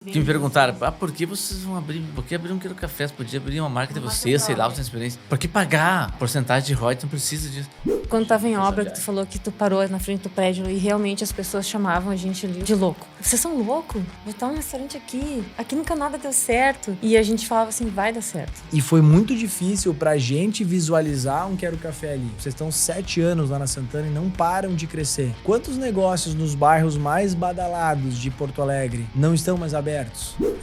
Que me perguntaram, por que vocês vão abrir, por que abrir um Quero Café? Você podia abrir uma marca de vocês, sei lá, você tem experiência. Por que pagar porcentagem de royalties? Não precisa disso. Quando tava em obra, que tu falou que tu parou na frente do prédio e realmente as pessoas chamavam a gente ali de louco. Vocês são loucos? Botar um restaurante aqui nunca nada deu certo. E a gente falava assim, vai dar certo. E foi muito difícil pra gente visualizar um Quero Café ali. Vocês estão 7 anos lá na Santana e não param de crescer. Quantos negócios nos bairros mais badalados de Porto Alegre não estão mais abertos?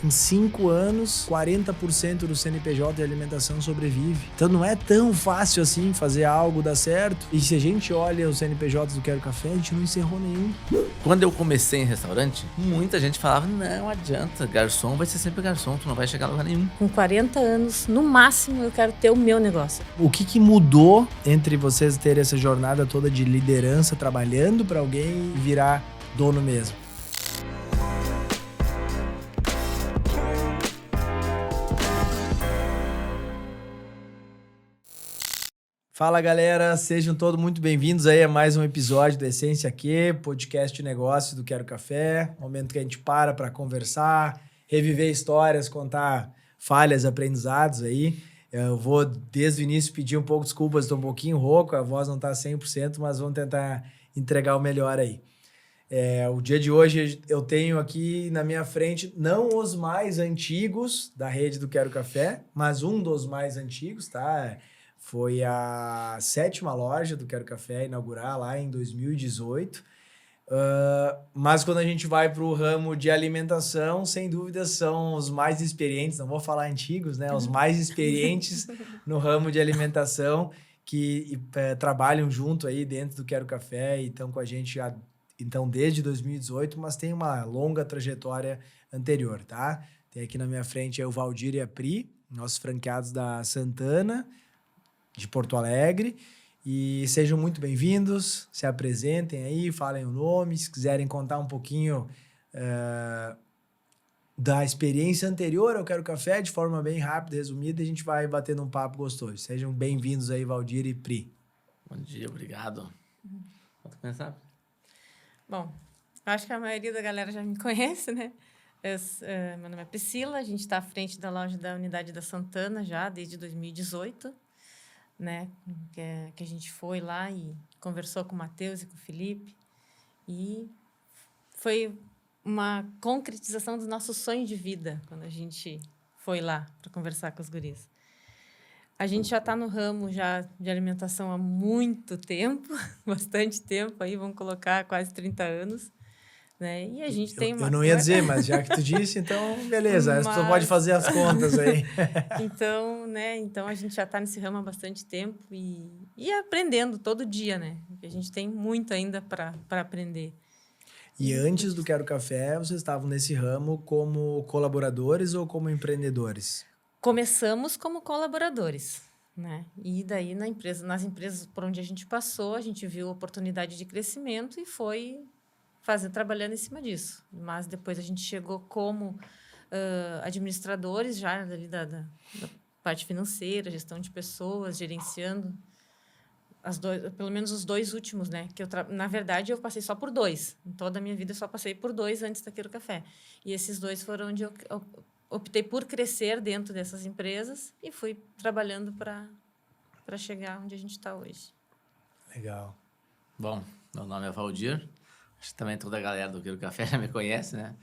Em 5 anos, 40% do CNPJ de alimentação sobrevive. Então não é tão fácil assim fazer algo dar certo. E se a gente olha os CNPJs do Quero Café, a gente não encerrou nenhum. Quando eu comecei em restaurante, muita gente falava, não adianta, garçom vai ser sempre garçom, tu não vai chegar a lugar nenhum. Com 40 anos, no máximo, eu quero ter o meu negócio. O que mudou entre vocês terem essa jornada toda de liderança, trabalhando para alguém e virar dono mesmo? Fala galera, sejam todos muito bem-vindos aí a mais um episódio do Essência Q, podcast de negócios do Quero Café, momento que a gente para conversar, reviver histórias, contar falhas, aprendizados aí. Eu vou desde o início pedir um pouco de desculpas, estou um pouquinho rouco, a voz não está 100%, mas vamos tentar entregar o melhor aí. O dia de hoje eu tenho aqui na minha frente, não os mais antigos da rede do Quero Café, mas um dos mais antigos, tá? Foi a 7ª loja do Quero Café, inaugurar lá em 2018. Mas quando a gente vai para o ramo de alimentação, sem dúvida são os mais experientes, não vou falar antigos, né? Os mais experientes no ramo de alimentação que trabalham junto aí dentro do Quero Café e estão com a gente já, então, desde 2018, mas tem uma longa trajetória anterior, tá? Tem aqui na minha frente o Valdir e a Pri, nossos franqueados da Santana, de Porto Alegre, e sejam muito bem-vindos, se apresentem aí, falem o nome, se quiserem contar um pouquinho da experiência anterior ao Quero Café, de forma bem rápida, resumida, a gente vai batendo um papo gostoso. Sejam bem-vindos aí, Valdir e Pri. Bom dia, obrigado. Pode começar? Bom, eu acho que a maioria da galera já me conhece, né? Meu nome é Priscila, a gente está à frente da loja da Unidade da Santana já desde 2018, né? Que a gente foi lá e conversou com o Matheus e com o Felipe. E foi uma concretização do nosso sonho de vida quando a gente foi lá para conversar com os guris. A gente já está no ramo já de alimentação há muito tempo, bastante tempo, aí vamos colocar quase 30 anos. Né? E a gente tem uma... Eu não ia dizer, mas já que tu disse, então beleza, a pessoa pode fazer as contas aí. Então a gente já está nesse ramo há bastante tempo e aprendendo todo dia, né? Porque a gente tem muito ainda para aprender. E antes do Quero Café, vocês estavam nesse ramo como colaboradores ou como empreendedores? Começamos como colaboradores, né? E daí nas empresas por onde a gente passou, a gente viu oportunidade de crescimento e foi trabalhando em cima disso. Mas depois a gente chegou como administradores já ali da parte financeira, gestão de pessoas, gerenciando pelo menos os 2 últimos, né? Que na verdade, eu passei só por 2. Em toda a minha vida, eu só passei por 2 antes da Quero Café. E esses 2 foram onde eu optei por crescer dentro dessas empresas e fui trabalhando para chegar onde a gente está hoje. Legal. Bom, meu nome é Valdir. Acho que também toda a galera do Quero Café já me conhece, né?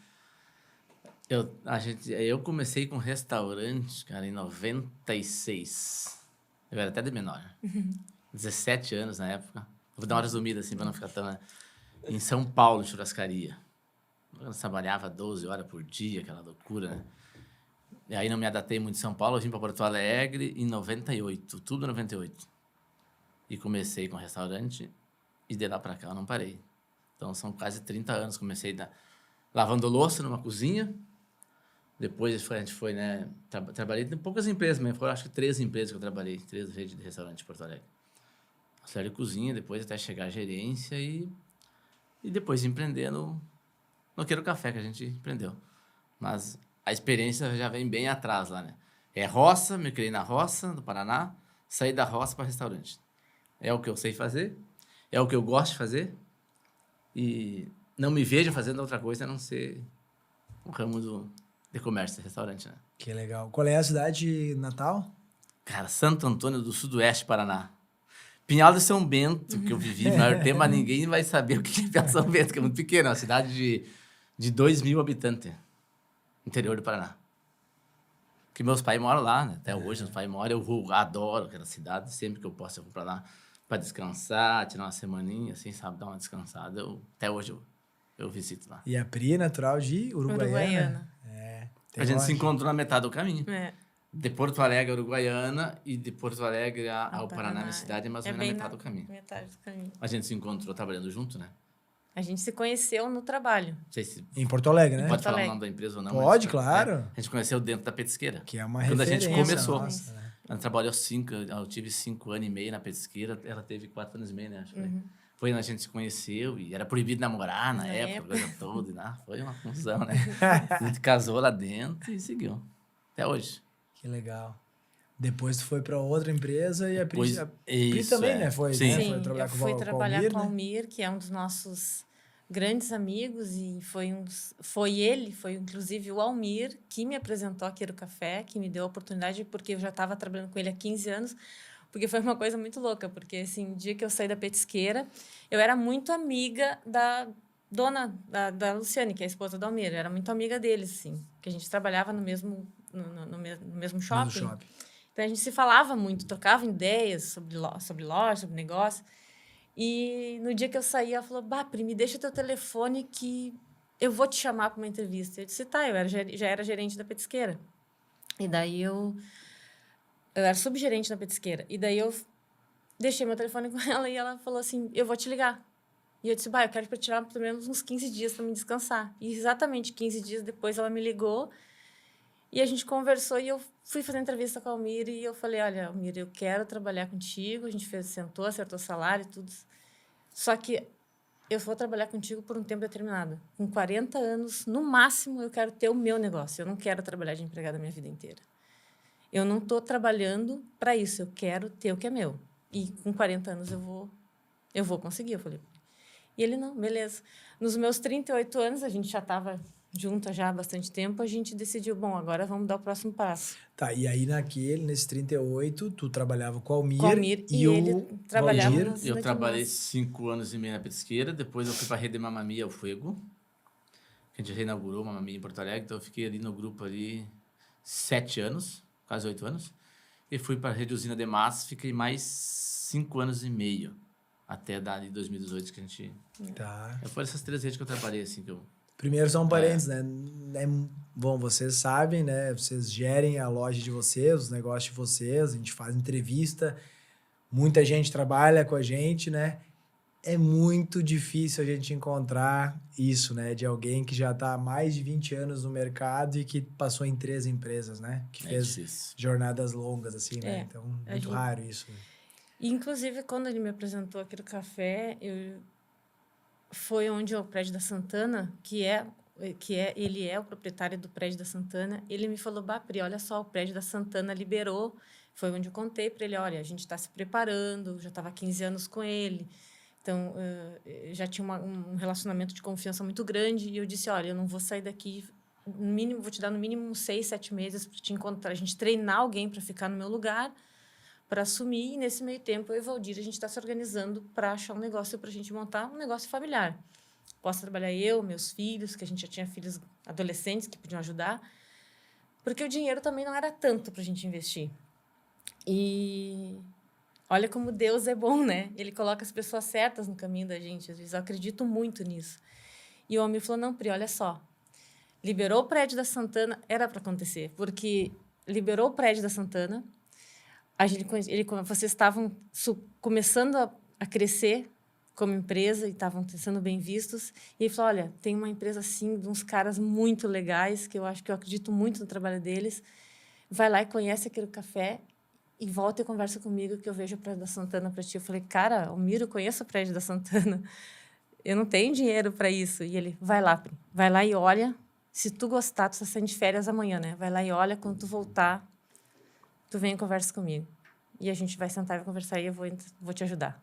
Eu comecei com restaurante, cara, em 96. Eu era até de menor. 17 anos na época. Vou dar uma resumida assim, para não ficar tão... Né? Em São Paulo, churrascaria. Eu trabalhava 12 horas por dia, aquela loucura, né? E aí não me adaptei muito em São Paulo. Eu vim para Porto Alegre em 98, tudo 98. E comecei com restaurante e de lá para cá eu não parei. Então, são quase 30 anos. Comecei lavando louça numa cozinha. Depois a gente foi, né? Trabalhei em poucas empresas, mas foram acho que 3 empresas que eu trabalhei. 3 redes de restaurante em Porto Alegre. Auxiliar de cozinha, depois até chegar à gerência e depois empreender no Quero Café, que a gente empreendeu. Mas a experiência já vem bem atrás lá, né? É roça, me criei na roça, no Paraná. Saí da roça para restaurante. É o que eu sei fazer. É o que eu gosto de fazer. E não me vejo fazendo outra coisa a não ser o ramo de comércio e restaurante, né? Que legal. Qual é a cidade natal? Cara, Santo Antônio do Sudoeste, Paraná. Pinhal de São Bento, que eu vivi no maior tempo, mas ninguém vai saber o que é Pinhal de São Bento, que é muito pequeno, é uma cidade de 2.000 habitantes, interior do Paraná. Que meus pais moram lá, né? Até hoje, meus pais moram, adoro aquela cidade, sempre que eu posso eu vou pra lá para descansar, tirar uma semaninha, assim, sabe, dar uma descansada. Até hoje eu visito lá. E a Pri é natural de Uruguaiana. A gente se encontrou na metade do caminho. É. De Porto Alegre a Uruguaiana e de Porto Alegre ao Paraná, minha cidade, é mais ou menos na metade do caminho. Metade do caminho. A gente se encontrou trabalhando junto, né? A gente se conheceu no trabalho. Não sei se Em Porto Alegre, né? pode falar o Alegre. nome da empresa ou não. Pode, mas, claro. a gente conheceu dentro da petisqueira. Que é uma Quando a referência. gente começou. Nossa, né? Ela trabalhou eu tive 5 anos e meio na petisqueira, ela teve 4 anos e meio, né? Acho que foi quando a gente se conheceu e era proibido namorar na época, coisa toda. E, foi uma confusão, né? A gente casou lá dentro e seguiu. Até hoje. Que legal. Depois tu foi para outra empresa e a Pri Isso, também, né? Foi, Sim. né? Sim, Foi trabalhar eu com fui o trabalhar Almir, com o né? Almir, que é um dos nossos grandes amigos e foi inclusive o Almir que me apresentou aqui no café, que me deu a oportunidade, porque eu já estava trabalhando com ele há 15 anos, porque foi uma coisa muito louca, porque assim, no dia que eu saí da petisqueira, eu era muito amiga da dona, da Luciane, que é a esposa do Almir, eu era muito amiga deles, assim, que a gente trabalhava no mesmo shopping. No shopping. Então, a gente se falava muito, trocava ideias sobre loja, sobre negócio. E no dia que eu saí, ela falou, Pri, me deixa teu telefone que eu vou te chamar para uma entrevista. Eu disse, tá, já era gerente da petisqueira. E daí eu era subgerente da petisqueira. E daí eu deixei meu telefone com ela e ela falou assim, eu vou te ligar. E eu disse, eu quero para tirar pelo menos uns 15 dias para me descansar. E exatamente 15 dias depois ela me ligou e a gente conversou e eu fui fazer entrevista com a Almir e eu falei, olha, Almir, eu quero trabalhar contigo. A gente sentou, acertou salário e tudo. Só que eu vou trabalhar contigo por um tempo determinado. Com 40 anos, no máximo, eu quero ter o meu negócio. Eu não quero trabalhar de empregada a minha vida inteira. Eu não estou trabalhando para isso. Eu quero ter o que é meu. E com 40 anos eu vou conseguir, eu falei. E ele, não, beleza. Nos meus 38 anos, a gente já estava junto já há bastante tempo, a gente decidiu, agora vamos dar o próximo passo. Tá, e aí nesses 38, tu trabalhava com o Almir, Com o Almir e ele trabalhava Valdir. nas Eu trabalhei 5 anos e meio na petisqueira, depois eu fui para a rede Mamma Mia, o Fuego, que a gente reinaugurou Mamma Mia em Porto Alegre, então eu fiquei ali no grupo ali 7 anos, quase 8 anos, e fui para a rede Usina de Massa, fiquei mais 5 anos e meio, até dali 2018 que a gente... Tá. Foram essas 3 redes que eu trabalhei, assim, que eu... Primeiro só um parênteses, né? Bom, vocês sabem, né? Vocês gerem a loja de vocês, os negócios de vocês, a gente faz entrevista, muita gente trabalha com a gente, né? É muito difícil a gente encontrar isso, né? De alguém que já está há mais de 20 anos no mercado e que passou em 3 empresas, né? Que fez difícil. jornadas longas, assim, né? Então, muito raro isso. E, inclusive, quando ele me apresentou aqui no café, foi onde o prédio da Santana, ele é o proprietário do prédio da Santana, ele me falou, Pri, olha só, o prédio da Santana liberou, foi onde eu contei para ele, olha, a gente está se preparando, já estava há 15 anos com ele, então, já tinha um relacionamento de confiança muito grande, e eu disse, olha, eu não vou sair daqui, no mínimo, vou te dar no mínimo 6, 7 meses para te encontrar, a gente treinar alguém para ficar no meu lugar, para assumir, e nesse meio tempo, eu e o Valdir, a gente está se organizando para achar um negócio para a gente montar um negócio familiar. Posso trabalhar eu, meus filhos, que a gente já tinha filhos adolescentes que podiam ajudar, porque o dinheiro também não era tanto para a gente investir. E olha como Deus é bom, né? Ele coloca as pessoas certas no caminho da gente, às vezes eu acredito muito nisso. E o homem falou, não, Pri, olha só, liberou o prédio da Santana, era para acontecer, porque liberou o prédio da Santana, vocês estavam começando a crescer como empresa e estavam sendo bem vistos. E ele falou, olha, tem uma empresa assim, de uns caras muito legais, que eu acredito muito no trabalho deles. Vai lá e conhece aquele café e volta e conversa comigo que eu vejo o prédio da Santana para ti. Eu falei, cara, Almir, eu conheço o prédio da Santana. Eu não tenho dinheiro para isso. E ele, vai lá e olha. Se tu gostar, tu está saindo de férias amanhã, né? Vai lá e olha, quando tu voltar, tu vem e conversa comigo. E a gente vai sentar e vai conversar e eu vou te ajudar.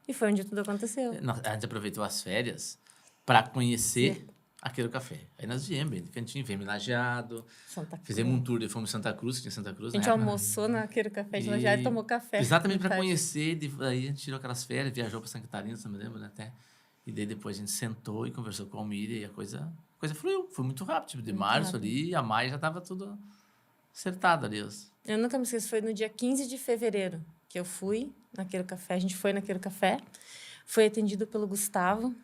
E foi onde tudo aconteceu. A gente aproveitou as férias para conhecer aquele café. Aí nós viemos bem de cantinho, viemos em Lajeado, Santa Cruz. fizemos um tour, fomos em Santa Cruz, que tinha Santa Cruz A gente na época. almoçou naquele café de Lajeado e tomou café. Exatamente de para tarde. conhecer, aí a gente tirou aquelas férias, viajou para Santa Catarina, se não me lembro, né, até. E daí depois a gente sentou e conversou com a Almir e a coisa fluiu. Foi muito rápido, tipo, de Muito março rápido. ali, a maio já tava tudo acertado ali. Eu nunca me esqueço, foi no dia 15 de fevereiro que eu fui naquele café. A gente foi naquele café, foi atendido pelo Gustavo.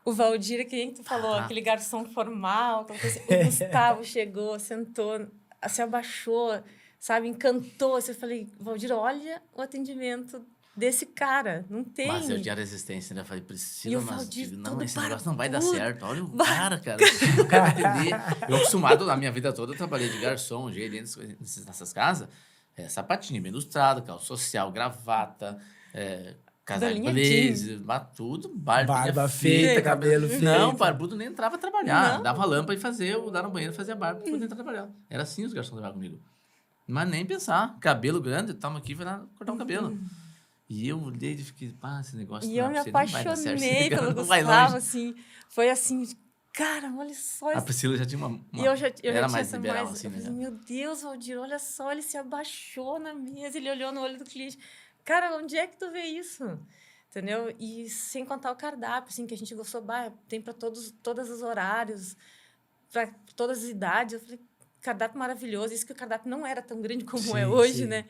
O Valdir, que tu falou, aquele garçom formal. O Gustavo chegou, sentou, se abaixou, sabe, encantou. Eu falei, Valdir, olha o atendimento desse cara, não tem. Mas eu tinha resistência, né? Eu falei, E Priscila, o mas Valdir, digo, não, tudo esse negócio não vai dar barbudo. certo. Olha o cara, o cara atender. Eu acostumado, na minha vida toda, eu trabalhei de garçom, gerente nessas casas, sapatinho bem ilustrado, calça social, gravata, casaco blazer, tudo, barba feita, cabelo feito. Não, barbudo nem entrava a trabalhar. Não. Dava lâmpada e fazia, eu dava no banheiro e fazia barba pra poder entrar a trabalhar. Era assim os garçons trabalhavam comigo. Mas nem pensar. Cabelo grande, tamo aqui, vai lá cortar um cabelo. E eu olhei e fiquei, esse negócio E não eu me não vai dar certo, apaixonei pelo não vai Gustavo, longe. assim. Foi assim, cara, olha só. A Priscila já tinha uma E eu já era tinha mais essa liberal, mais... assim, Eu né? falei, meu Deus, Valdir, olha só, ele se abaixou na mesa, ele olhou no olho do cliente. Cara, onde é que tu vê isso? Entendeu? E sem contar o cardápio, assim, que a gente gostou, tem para todos os horários, para todas as idades. Eu falei, cardápio maravilhoso. Isso que o cardápio não era tão grande como é hoje, né?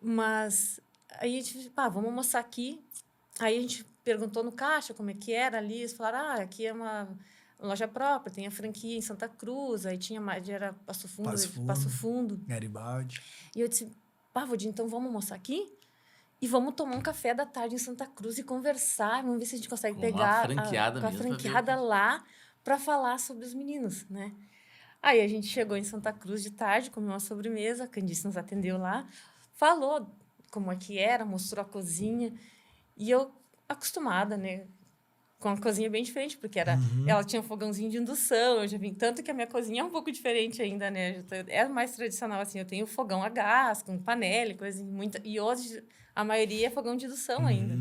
Mas aí a gente, vamos almoçar aqui. Aí a gente perguntou no caixa como é que era ali. Eles falaram, aqui é uma loja própria, tem a franquia em Santa Cruz, aí tinha mais, era Passo Fundo. Garibaldi. E eu disse, Valdir, então vamos almoçar aqui? E vamos tomar um café da tarde em Santa Cruz e conversar. Vamos ver se a gente consegue pegar a franqueada lá para falar sobre os meninos, né? Aí a gente chegou em Santa Cruz de tarde, comeu uma sobremesa, a Candice nos atendeu lá, falou como é que era, mostrou a cozinha. E eu, acostumada, né? Com uma cozinha bem diferente, porque ela tinha um fogãozinho de indução, eu já vi. Tanto que a minha cozinha é um pouco diferente ainda, né? É mais tradicional, assim. Eu tenho fogão a gás, com panela e coisa muita. E hoje, a maioria é fogão de indução ainda.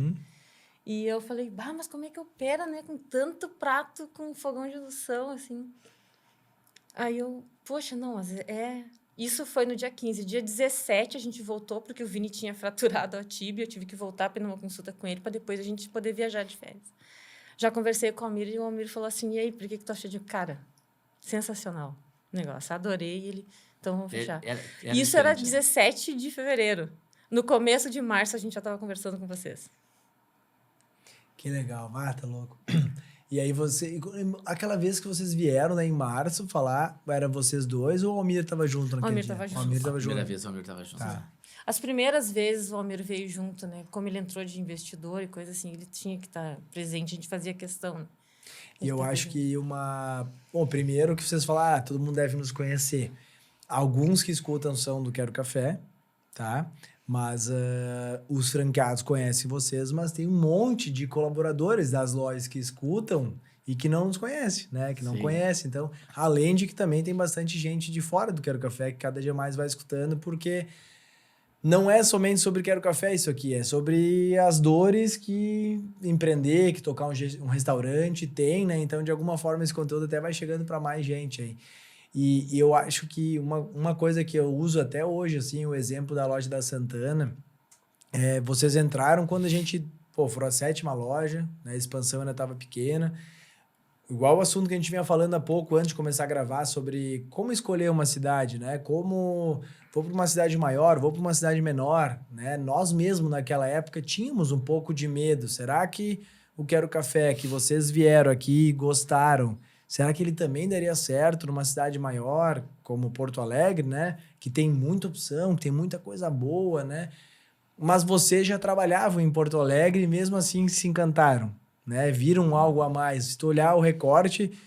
E eu falei, mas como é que opera, né? Com tanto prato com fogão de indução, assim. Aí eu, poxa, não, mas Isso foi no dia 15. Dia 17, a gente voltou, porque o Vini tinha fraturado a tíbia. Eu tive que voltar para uma consulta com ele, para depois a gente poder viajar de férias. Já conversei com o Almir, e o Almir falou assim, e aí, por que tu achou de... Cara, sensacional o negócio. Adorei ele. Então, vamos fechar. Isso era 17 de fevereiro. No começo de março, a gente já estava conversando com vocês. Que legal. Tá louco. E aí aquela vez que vocês vieram, né, em março, falar, era vocês dois ou o Almir estava junto naquele dia? O Almir estava junto. Primeira vez o Almir estava junto. Tá. As primeiras vezes o Almir veio junto, né? Como ele entrou de investidor e coisa assim, ele tinha que estar presente, a gente fazia questão. Né? E eu acho que Bom, primeiro que vocês falaram, todo mundo deve nos conhecer. Alguns que escutam são do Quero Café, tá? Mas os franqueados conhecem vocês, mas tem um monte de colaboradores das lojas que escutam e que não nos conhecem, né? Que não conhecem. Então, além de que também tem bastante gente de fora do Quero Café que cada dia mais vai escutando, porque não é somente sobre Quero Café isso aqui, é sobre as dores que empreender, que tocar um restaurante tem, né? Então, de alguma forma, esse conteúdo até vai chegando para mais gente aí. E eu acho que uma coisa que eu uso até hoje, assim, o exemplo da loja da Santana, vocês entraram quando a gente, foram a 7ª loja, né? A expansão ainda estava pequena. Igual o assunto que a gente vinha falando há pouco, antes de começar a gravar, sobre como escolher uma cidade, né? Como vou para uma cidade maior, vou para uma cidade menor, né? Nós mesmos, naquela época, tínhamos um pouco de medo. Será que o Quero Café, que vocês vieram aqui e gostaram, será que ele também daria certo numa cidade maior, como Porto Alegre, né? Que tem muita opção, que tem muita coisa boa, né? Mas vocês já trabalhavam em Porto Alegre e mesmo assim se encantaram, né? Viram algo a mais. Se tu olhar o recorte,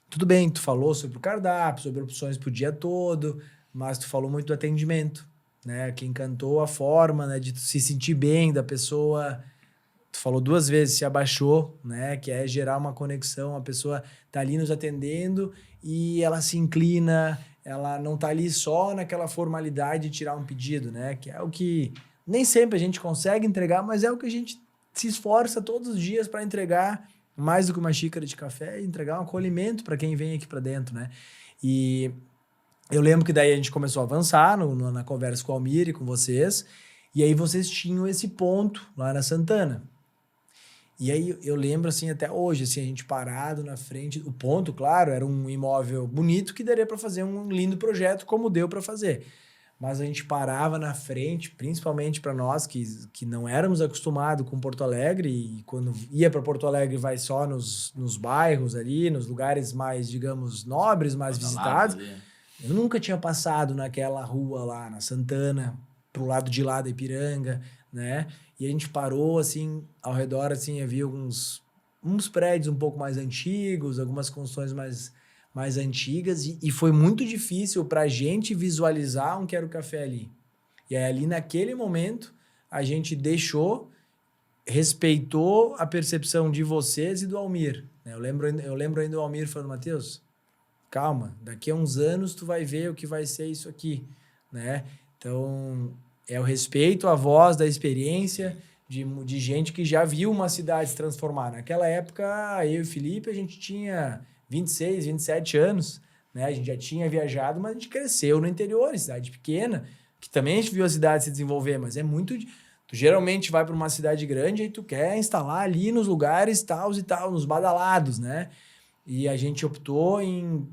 tudo bem, tu falou sobre o cardápio, sobre opções pro dia todo, mas tu falou muito do atendimento, né? Que encantou a forma, né, de tu se sentir bem, da pessoa... Tu falou 2 vezes, se abaixou, né? Que é gerar uma conexão, a pessoa tá ali nos atendendo e ela se inclina, ela não tá ali só naquela formalidade de tirar um pedido, né? Que é o que nem sempre a gente consegue entregar, mas é o que a gente se esforça todos os dias para entregar mais do que uma xícara de café, é entregar um acolhimento para quem vem aqui para dentro, né? E eu lembro que daí a gente começou a avançar na conversa com o Almir e com vocês, e aí vocês tinham esse ponto lá na Santana. E aí eu lembro, assim, até hoje, assim, a gente parado na frente. O ponto, claro, era um imóvel bonito que daria para fazer um lindo projeto, como deu para fazer. Mas a gente parava na frente, principalmente para nós que não éramos acostumados com Porto Alegre, e quando ia para Porto Alegre vai só nos bairros ali, nos lugares mais, digamos, nobres, mais visitados. Eu nunca tinha passado naquela rua lá, na Santana, pro lado de lá da Ipiranga, né? E a gente parou, assim, ao redor, assim, havia uns prédios um pouco mais antigos, algumas construções mais antigas, e foi muito difícil pra gente visualizar um Quero Café ali. E aí, ali, naquele momento, a gente respeitou a percepção de vocês e do Almir, né? Eu lembro ainda do Almir falando, Matheus, calma, daqui a uns anos tu vai ver o que vai ser isso aqui, né? Então, é o respeito à voz da experiência de gente que já viu uma cidade se transformar. Naquela época, eu e o Felipe, a gente tinha 26, 27 anos, né? A gente já tinha viajado, mas a gente cresceu no interior, em cidade pequena, que também a gente viu a cidade se desenvolver, mas é muito... Tu geralmente vai para uma cidade grande e tu quer instalar ali nos lugares tal e tal, nos badalados, né? E a gente optou em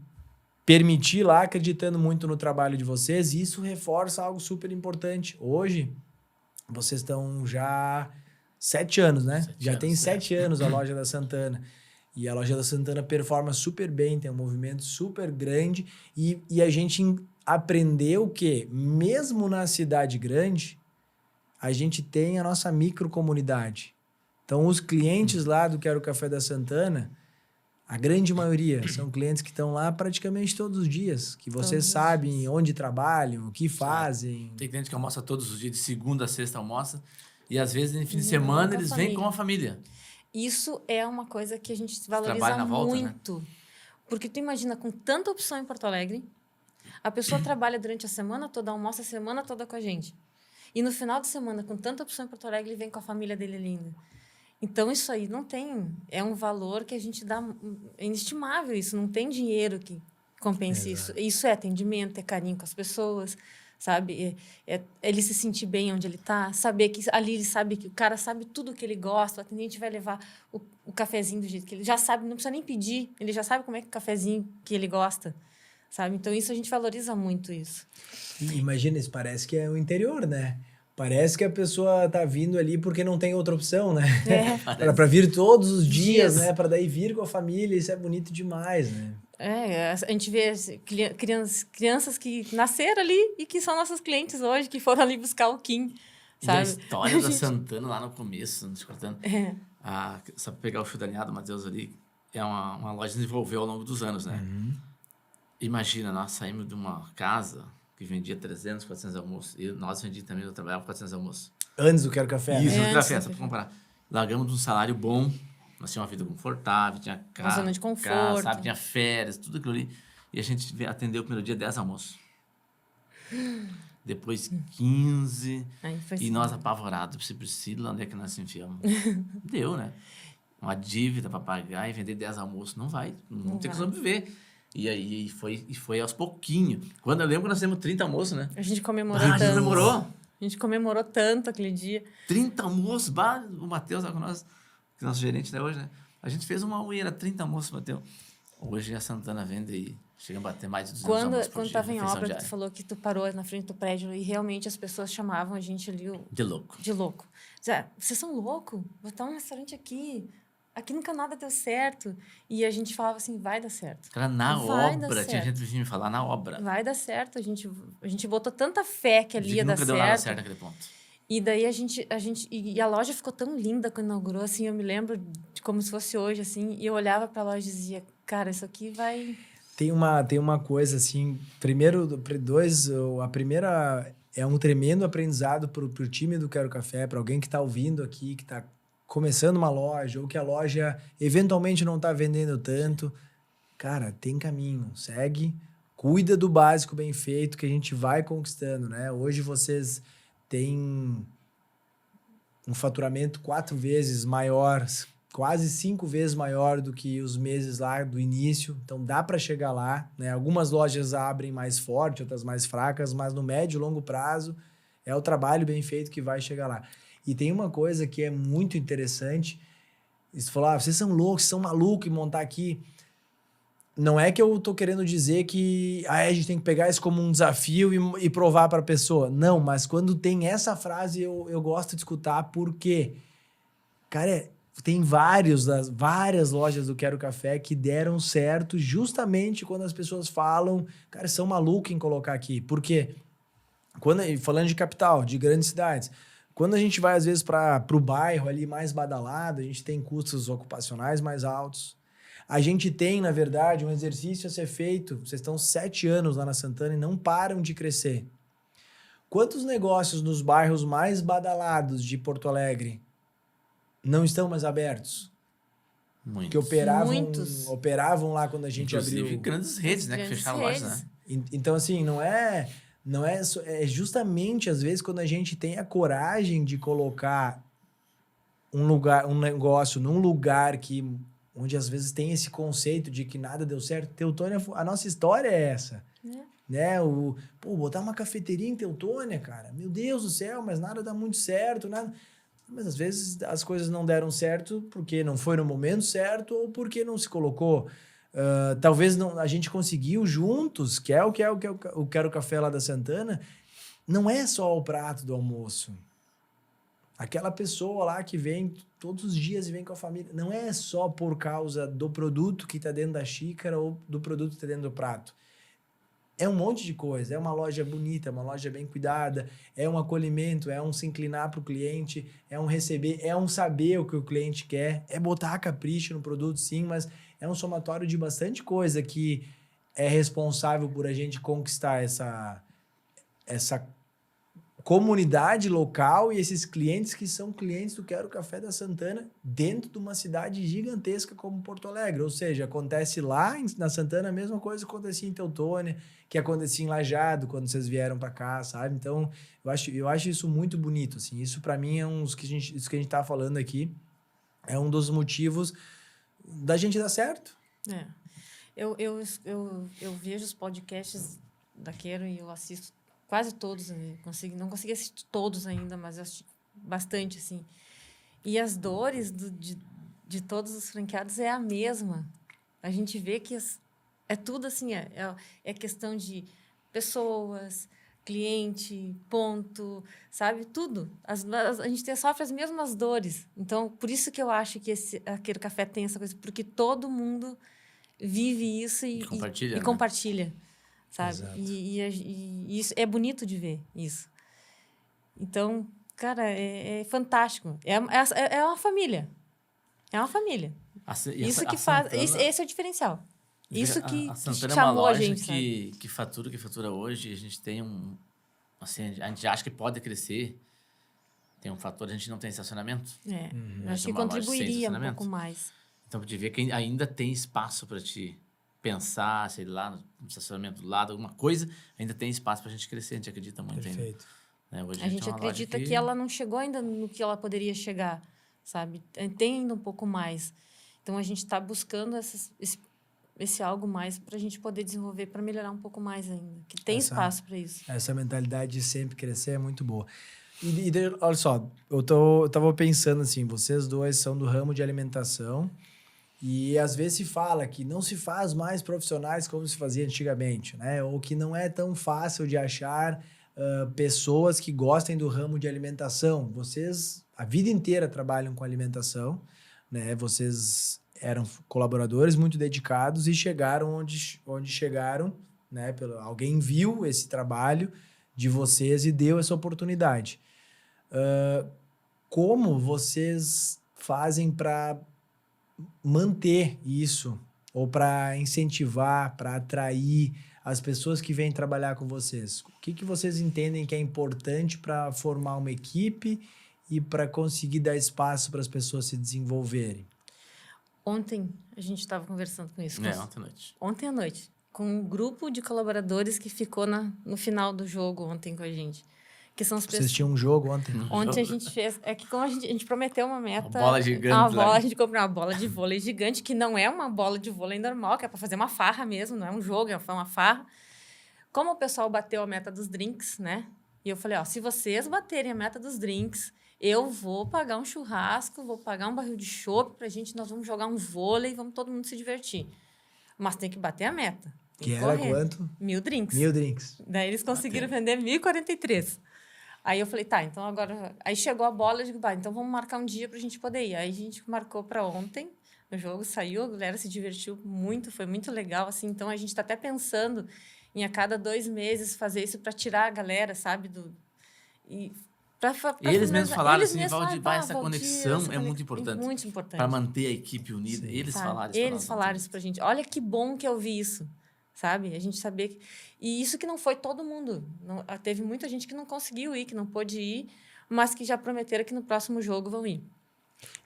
permitir lá, acreditando muito no trabalho de vocês, e isso reforça algo super importante. Hoje, vocês estão já 7 anos, né? Já tem 7 anos a Loja da Santana. E a Loja da Santana performa super bem, tem um movimento super grande, e a gente aprendeu que, mesmo na cidade grande, a gente tem a nossa microcomunidade. Então, os clientes lá do Quero Café da Santana, a grande maioria são clientes que estão lá praticamente todos os dias, que vocês sabem onde trabalham, o que fazem. Tem cliente que almoça todos os dias, de segunda a sexta almoça, e às vezes, no fim de semana, eles vêm com a família. Isso é uma coisa que a gente valoriza Trabalha na volta, muito. Né? Porque tu imagina, com tanta opção em Porto Alegre, a pessoa trabalha durante a semana toda, almoça a semana toda com a gente. E no final de semana, com tanta opção em Porto Alegre, ele vem com a família dele linda. Então, isso aí não tem... É um valor que a gente dá... É inestimável isso. Não tem dinheiro que compense isso. Isso é atendimento, é carinho com as pessoas, sabe? É ele se sentir bem onde ele está. Saber que ali ele sabe que o cara sabe tudo o que ele gosta. O atendente vai levar o cafezinho do jeito que ele já sabe. Não precisa nem pedir. Ele já sabe como é que o cafezinho que ele gosta, sabe? Então, isso a gente valoriza muito isso. E imagina, isso parece que é o interior, né? Parece que a pessoa tá vindo ali porque não tem outra opção, né? Para vir todos os dias, né? Para daí vir com a família, isso é bonito demais, né? A gente vê crianças que nasceram ali e que são nossos clientes hoje, que foram ali buscar o Kim, sabe? E a história da Santana lá no começo, nos cortando. Só pra pegar o fio da Matheus ali, é uma loja que desenvolveu ao longo dos anos, né? Imagina, nós saímos de uma casa que vendia 300, 400 almoços. E nós vendíamos também, eu trabalhava 400 almoços. Antes do Quero Café. Isso, do café, só pra comparar. Largamos de um salário bom, nós tínhamos uma vida confortável, tinha casa, zona de conforto, sabe? Tinha férias, tudo aquilo ali. E a gente atendeu o primeiro dia 10 almoços. Depois 15. E nós apavorados. Priscila, onde é que nós se enfiamos? Deu, né? Uma dívida para pagar e vender 10 almoços. Não vai, não tem que sobreviver. E aí foi aos pouquinhos. Quando eu lembro que nós temos 30 almoços, né? A gente comemorou tanto. A gente comemorou tanto aquele dia. 30 almoços, o Matheus lá com nós, que é nosso gerente até hoje, né? A gente fez uma ueira, 30 almoços, Matheus. Hoje a Santana vende e chega a bater mais de 200 almoços por dia. Quando estava em obra, que tu falou que tu parou na frente do prédio e realmente as pessoas chamavam a gente ali... De louco. De louco. Vocês são loucos? Vou botar um restaurante aqui... Aqui nunca nada deu certo. E a gente falava assim, vai dar certo. Cara, na obra, tinha gente que vinha me falar, na obra. Vai dar certo. A gente botou tanta fé que ali ia dar certo. Nunca deu nada certo naquele ponto. E daí a loja ficou tão linda quando inaugurou, assim, eu me lembro de como se fosse hoje, assim, e eu olhava pra loja e dizia, cara, isso aqui vai... Tem uma coisa, assim, a primeira é um tremendo aprendizado pro time do Quero Café, para alguém que tá ouvindo aqui, que tá começando uma loja, ou que a loja eventualmente não está vendendo tanto, cara, tem caminho, segue, cuida do básico bem feito que a gente vai conquistando, né? Hoje vocês têm um faturamento 4 vezes maior quase 5 vezes maior do que os meses lá do início. Então, dá para chegar lá, né? Algumas lojas abrem mais forte, outras mais fracas, mas no médio e longo prazo é o trabalho bem feito que vai chegar lá. E tem uma coisa que é muito interessante. Você falou, vocês são loucos, vocês são malucos em montar aqui. Não é que eu tô querendo dizer que a gente tem que pegar isso como um desafio e provar para a pessoa. Não, mas quando tem essa frase, eu gosto de escutar porque, cara, tem várias lojas do Quero Café que deram certo justamente quando as pessoas falam, cara, são malucos em colocar aqui. Por quê? Falando de capital, de grandes cidades, quando a gente vai, às vezes, para o bairro ali mais badalado, a gente tem custos ocupacionais mais altos. A gente tem, na verdade, um exercício a ser feito. Vocês estão 7 anos lá na Santana e não param de crescer. Quantos negócios nos bairros mais badalados de Porto Alegre não estão mais abertos? Muitos. Que operavam lá quando a gente Inclusive, abriu. grandes redes, né? Que fecharam lojas, né? Então, assim, é justamente, às vezes, quando a gente tem a coragem de colocar um negócio num lugar onde às vezes tem esse conceito de que nada deu certo. Teutônia, a nossa história é essa. Né? Botar uma cafeteria em Teutônia, cara, meu Deus do céu, mas nada dá muito certo, nada. Mas às vezes as coisas não deram certo porque não foi no momento certo ou porque não se colocou. Talvez não, a gente conseguiu juntos, que é o Quero Café lá da Santana, não é só o prato do almoço. Aquela pessoa lá que vem todos os dias e vem com a família, não é só por causa do produto que está dentro da xícara ou do produto que está dentro do prato. É um monte de coisa. É uma loja bonita, uma loja bem cuidada, é um acolhimento, é um se inclinar para o cliente, é um receber, é um saber o que o cliente quer, é botar capricho no produto, sim, mas é um somatório de bastante coisa que é responsável por a gente conquistar essa comunidade local e esses clientes que são clientes do Quero Café da Santana dentro de uma cidade gigantesca como Porto Alegre. Ou seja, acontece lá na Santana a mesma coisa que acontecia em Teutônia, que acontecia em Lajeado quando vocês vieram para cá, sabe? Então, eu acho isso muito bonito, assim. Isso para mim é isso que a gente tá falando aqui é um dos motivos da gente dar certo. Eu vejo os podcasts da Quero e eu assisto quase todos, não consegui assistir todos ainda, mas eu assisti bastante, assim. E as dores de todos os franqueados é a mesma. A gente vê que é tudo assim, é questão de pessoas, cliente, ponto, sabe? Tudo. A gente sofre as mesmas dores. Então, por isso que eu acho que aquele café tem essa coisa, porque todo mundo vive isso e compartilha. Sabe? E isso é bonito de ver isso. Então, cara, é fantástico. É uma família. É uma família. Isso que faz. Esse é o diferencial. Isso que chamou a gente. Que fatura hoje. A gente tem assim, a gente acha que pode crescer. Tem um fator, a gente não tem estacionamento. Eu acho que contribuiria um pouco mais. Então, de ver que ainda tem espaço para ti pensar, sei lá, no estacionamento do lado, alguma coisa, ainda tem espaço para a gente crescer, a gente acredita muito. Perfeito. Ainda. Né? Hoje a gente acredita que ela não chegou ainda no que ela poderia chegar, sabe? Tem ainda um pouco mais. Então, a gente está buscando esse algo mais para a gente poder desenvolver, para melhorar um pouco mais ainda, que tem espaço para isso. Essa mentalidade de sempre crescer é muito boa. E olha só, eu tava pensando assim, vocês dois são do ramo de alimentação, e às vezes se fala que não se faz mais profissionais como se fazia antigamente, né? Ou que não é tão fácil de achar pessoas que gostem do ramo de alimentação. Vocês a vida inteira trabalham com alimentação, né? Vocês eram colaboradores muito dedicados e chegaram onde chegaram, né? Alguém viu esse trabalho de vocês e deu essa oportunidade. Como vocês fazem para manter isso, ou para incentivar, para atrair as pessoas que vêm trabalhar com vocês? O que vocês entendem que é importante para formar uma equipe e para conseguir dar espaço para as pessoas se desenvolverem? Ontem a gente estava conversando com isso. Ontem à noite. Ontem à noite, com um grupo de colaboradores que ficou no final do jogo ontem com a gente. que são as Vocês pessoas... tinham um jogo ontem? Ontem a gente fez... É que como a gente prometeu uma meta... Uma bola gigante Uma lá. bola, a gente comprou uma bola de vôlei gigante, que não é uma bola de vôlei normal, que é para fazer uma farra mesmo, não é um jogo, é uma farra. Como o pessoal bateu a meta dos drinks, né? E eu falei, ó, se vocês baterem a meta dos drinks, eu vou pagar um churrasco, vou pagar um barril de chopp pra gente, nós vamos jogar um vôlei, vamos todo mundo se divertir. Mas tem que bater a meta. Que era correr. quanto? 1.000 drinks. 1000 drinks. Daí eles conseguiram vender 1.043. Aí eu falei, tá, então agora... Aí chegou a bola, eu digo, bah, então vamos marcar um dia pra gente poder ir. Aí a gente marcou pra ontem, o jogo saiu, a galera se divertiu muito, foi muito legal, assim. Então a gente tá até pensando em a cada 2 meses fazer isso pra tirar a galera, sabe, e eles mesmos falaram eles assim, mesmos Valdir, falaram, essa Valdir, conexão essa é muito importante. Muito importante. Para manter a equipe unida. Sim. Eles Sabe? falaram isso. Eles falaram isso pra gente. Olha que bom que eu vi isso, sabe? A gente saber que... E isso que não foi todo mundo. Não, teve muita gente que não conseguiu ir, que não pôde ir, mas que já prometeram que no próximo jogo vão ir.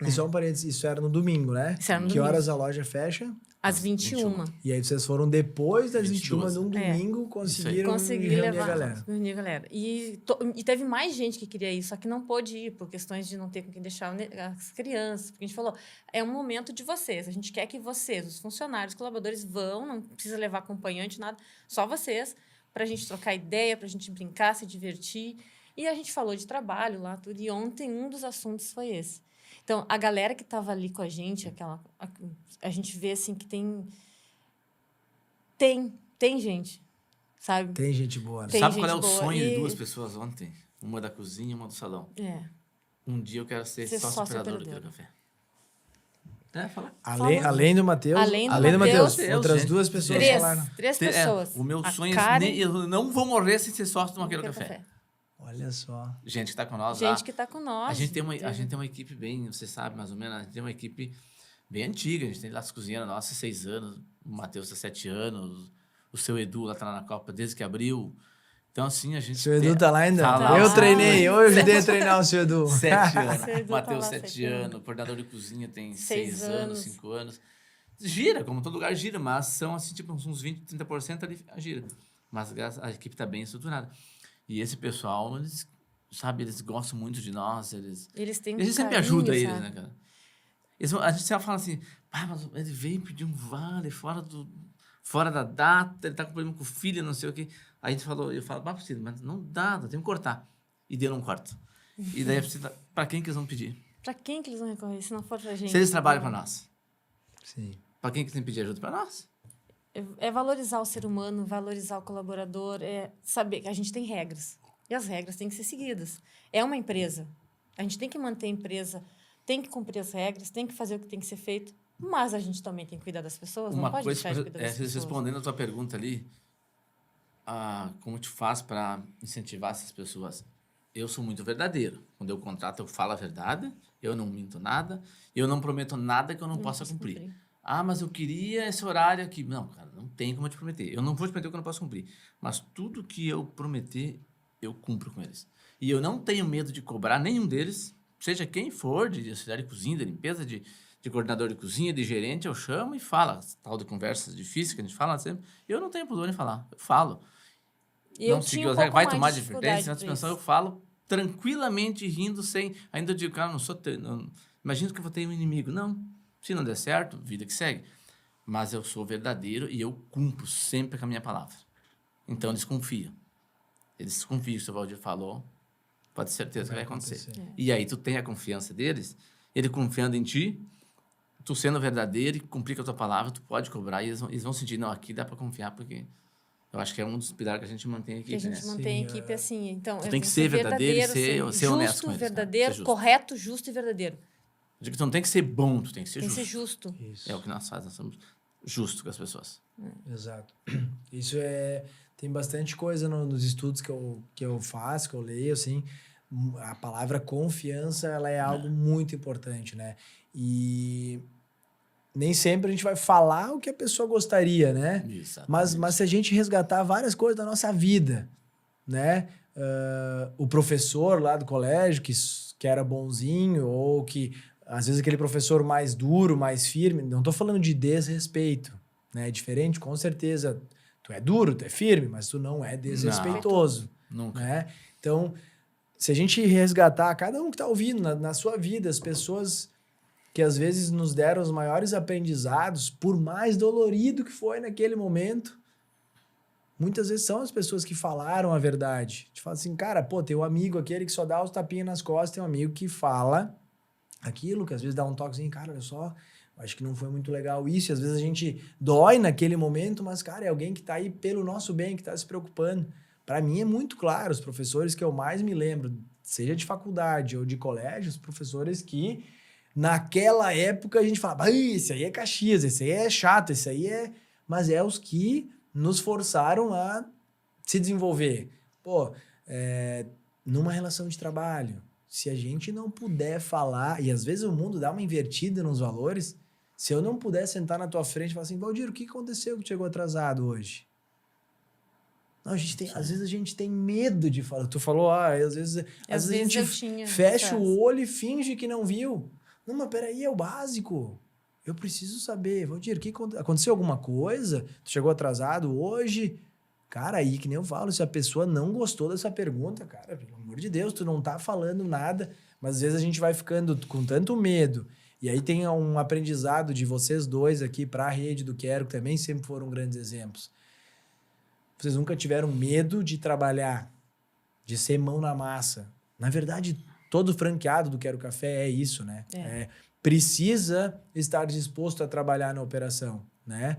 E só um parênteses, isso era no domingo, né? Isso era no Que domingo. horas a loja fecha? Às 21. E aí vocês foram depois das 22. 21 num domingo, conseguiram Consegui reunir levar a galera. reunir a galera. E teve mais gente que queria ir, só que não pôde ir, por questões de não ter com quem deixar as crianças. Porque a gente falou, é um momento de vocês. A gente quer que vocês, os funcionários, os colaboradores, vão, não precisa levar acompanhante, nada, só vocês, para a gente trocar ideia, para a gente brincar, se divertir. E a gente falou de trabalho lá, tudo. E ontem um dos assuntos foi esse. Então, a galera que estava ali com a gente, a gente vê assim que tem gente, sabe? Tem gente boa, né? Tem Sabe gente qual é o boa. sonho de E- 2 pessoas ontem? Uma da cozinha e uma do salão. É. Um dia eu quero ser Ser sócio operador do sócio-operador. Café. Fala. Além do Matheus, Além do Matheus, Matheus, outras gente. 2 pessoas Três falaram. pessoas. O meu A sonho Karen, é... Eu não vou morrer sem ser sócio do Maqueiro Quero Café. Olha só. Gente que tá com nós lá. Gente que está com nós. A gente tem uma equipe bem, você sabe mais ou menos, a gente tem uma equipe bem antiga. A gente tem lá as cozinheiras nossas, 6 anos, o Matheus tá 7 anos, o seu Edu lá tá lá na Copa desde que abriu. Então, assim, a gente... Seu Edu tá lá ainda? Tá lá. Eu treinei, eu ajudei a treinar o seu Edu. 7 anos. Seu Edu Matheus, tá lá, 7 7 anos. O coordenador de cozinha tem 6 6 anos, anos. 5 anos. Gira, como todo lugar gira, mas são, assim, tipo, uns 20, 30% ali gira. Mas a equipe tá bem estruturada. E esse pessoal, eles, sabe, eles gostam muito de nós, Eles têm a gente sempre carinho, ajuda eles, sabe? né, cara? A gente sempre fala assim, mas ele veio pedir um vale fora da data, ele tá com problema com o filho, não sei o quê. Aí eu falo, mas não dá, tem que cortar. E daí eu não corto. E daí pra quem que eles vão pedir? Pra quem que eles vão recorrer se não for pra gente? Se eles trabalham pra nós, Sim. pra quem que tem que pedir ajuda? Pra nós. É valorizar o ser humano, valorizar o colaborador, é saber que a gente tem regras. E as regras têm que ser seguidas. É uma empresa. A gente tem que manter a empresa, tem que cumprir as regras, tem que fazer o que tem que ser feito, mas a gente também tem que cuidar das pessoas, não pode deixar de cuidar das pessoas. Respondendo a tua pergunta ali, como te faz para incentivar essas pessoas? Eu sou muito verdadeiro. Quando eu contrato, eu falo a verdade, eu não minto nada, eu não prometo nada que eu não possa cumprir. Mas eu queria esse horário aqui. Não, cara, não tem como eu te prometer. Eu não vou te prometer o que eu não posso cumprir. Mas tudo que eu prometer, eu cumpro com eles. E eu não tenho medo de cobrar nenhum deles, seja quem for, de auxiliar de cozinha, de limpeza, de coordenador de cozinha, de gerente, eu chamo e falo. Tal de conversas difíceis que a gente fala sempre. Eu não tenho pudor em falar, eu falo. E eu não tinha seguiu um as regras, pouco vai mais tomar de advertência, na dificuldade pra suspensão eu isso. falo tranquilamente, rindo, sem... Ainda eu digo, cara, não sou... Imagina que eu vou ter um inimigo. Não, se não der certo, vida que segue. Mas eu sou verdadeiro e eu cumpro sempre com a minha palavra. Então eles confiam. Eles confiam que o Valdir falou, pode ter certeza que vai acontecer. E aí tu tem a confiança deles, ele confiando em ti, tu sendo verdadeiro e cumprir com a tua palavra, tu pode cobrar e eles vão sentir, não, aqui dá para confiar, porque eu acho que é um dos pilares que a gente mantém aqui. Que a gente mantém a equipe assim. Então, Tu tem que ser verdadeiro e ser honesto com justo, eles, verdadeiro, ser justo. correto, justo e verdadeiro. Eu digo que tu não tem que ser bom, tu tem que ser Tem que justo. ser justo. Isso. É o que nós fazemos, nós somos justos com as pessoas. Exato. Isso tem bastante coisa nos estudos que eu faço, que eu leio, assim. A palavra confiança, ela é algo muito importante, né? E nem sempre a gente vai falar o que a pessoa gostaria, né? Mas se a gente resgatar várias coisas da nossa vida, né? O professor lá do colégio que era bonzinho, ou que às vezes aquele professor mais duro, mais firme, não tô falando de desrespeito, né? É diferente, com certeza. Tu é duro, tu é firme, mas tu não é desrespeitoso. Nunca. Né? Então, se a gente resgatar cada um que está ouvindo na sua vida, as pessoas que às vezes nos deram os maiores aprendizados, por mais dolorido que foi naquele momento, muitas vezes são as pessoas que falaram a verdade. A gente fala assim, cara, pô, tem um amigo aquele que só dá os tapinhas nas costas, tem um amigo que fala aquilo, que às vezes dá um toquezinho, cara, olha só, acho que não foi muito legal isso, e às vezes a gente dói naquele momento, mas, cara, é alguém que tá aí pelo nosso bem, que tá se preocupando. Para mim é muito claro, os professores que eu mais me lembro, seja de faculdade ou de colégio, os professores que naquela época a gente falava, esse aí é Caxias, esse aí é chato, esse aí é... Mas é os que nos forçaram a se desenvolver. Pô, numa relação de trabalho, se a gente não puder falar, e às vezes o mundo dá uma invertida nos valores, se eu não puder sentar na tua frente e falar assim, Valdir, o que aconteceu que chegou atrasado hoje? Não, às vezes a gente tem medo de falar. Tu falou, às vezes a gente fecha o olho e finge que não viu. Não, mas peraí, é o básico. Eu preciso saber. Valdir, aconteceu alguma coisa? Tu chegou atrasado hoje? Cara, aí que nem eu falo, se a pessoa não gostou dessa pergunta, cara, pelo amor de Deus, tu não tá falando nada, mas às vezes a gente vai ficando com tanto medo. E aí tem um aprendizado de vocês dois aqui para a rede do Quero, que também sempre foram grandes exemplos. Vocês nunca tiveram medo de trabalhar, de ser mão na massa. Na verdade, todo franqueado do Quero Café é isso, né? Precisa estar disposto a trabalhar na operação, né?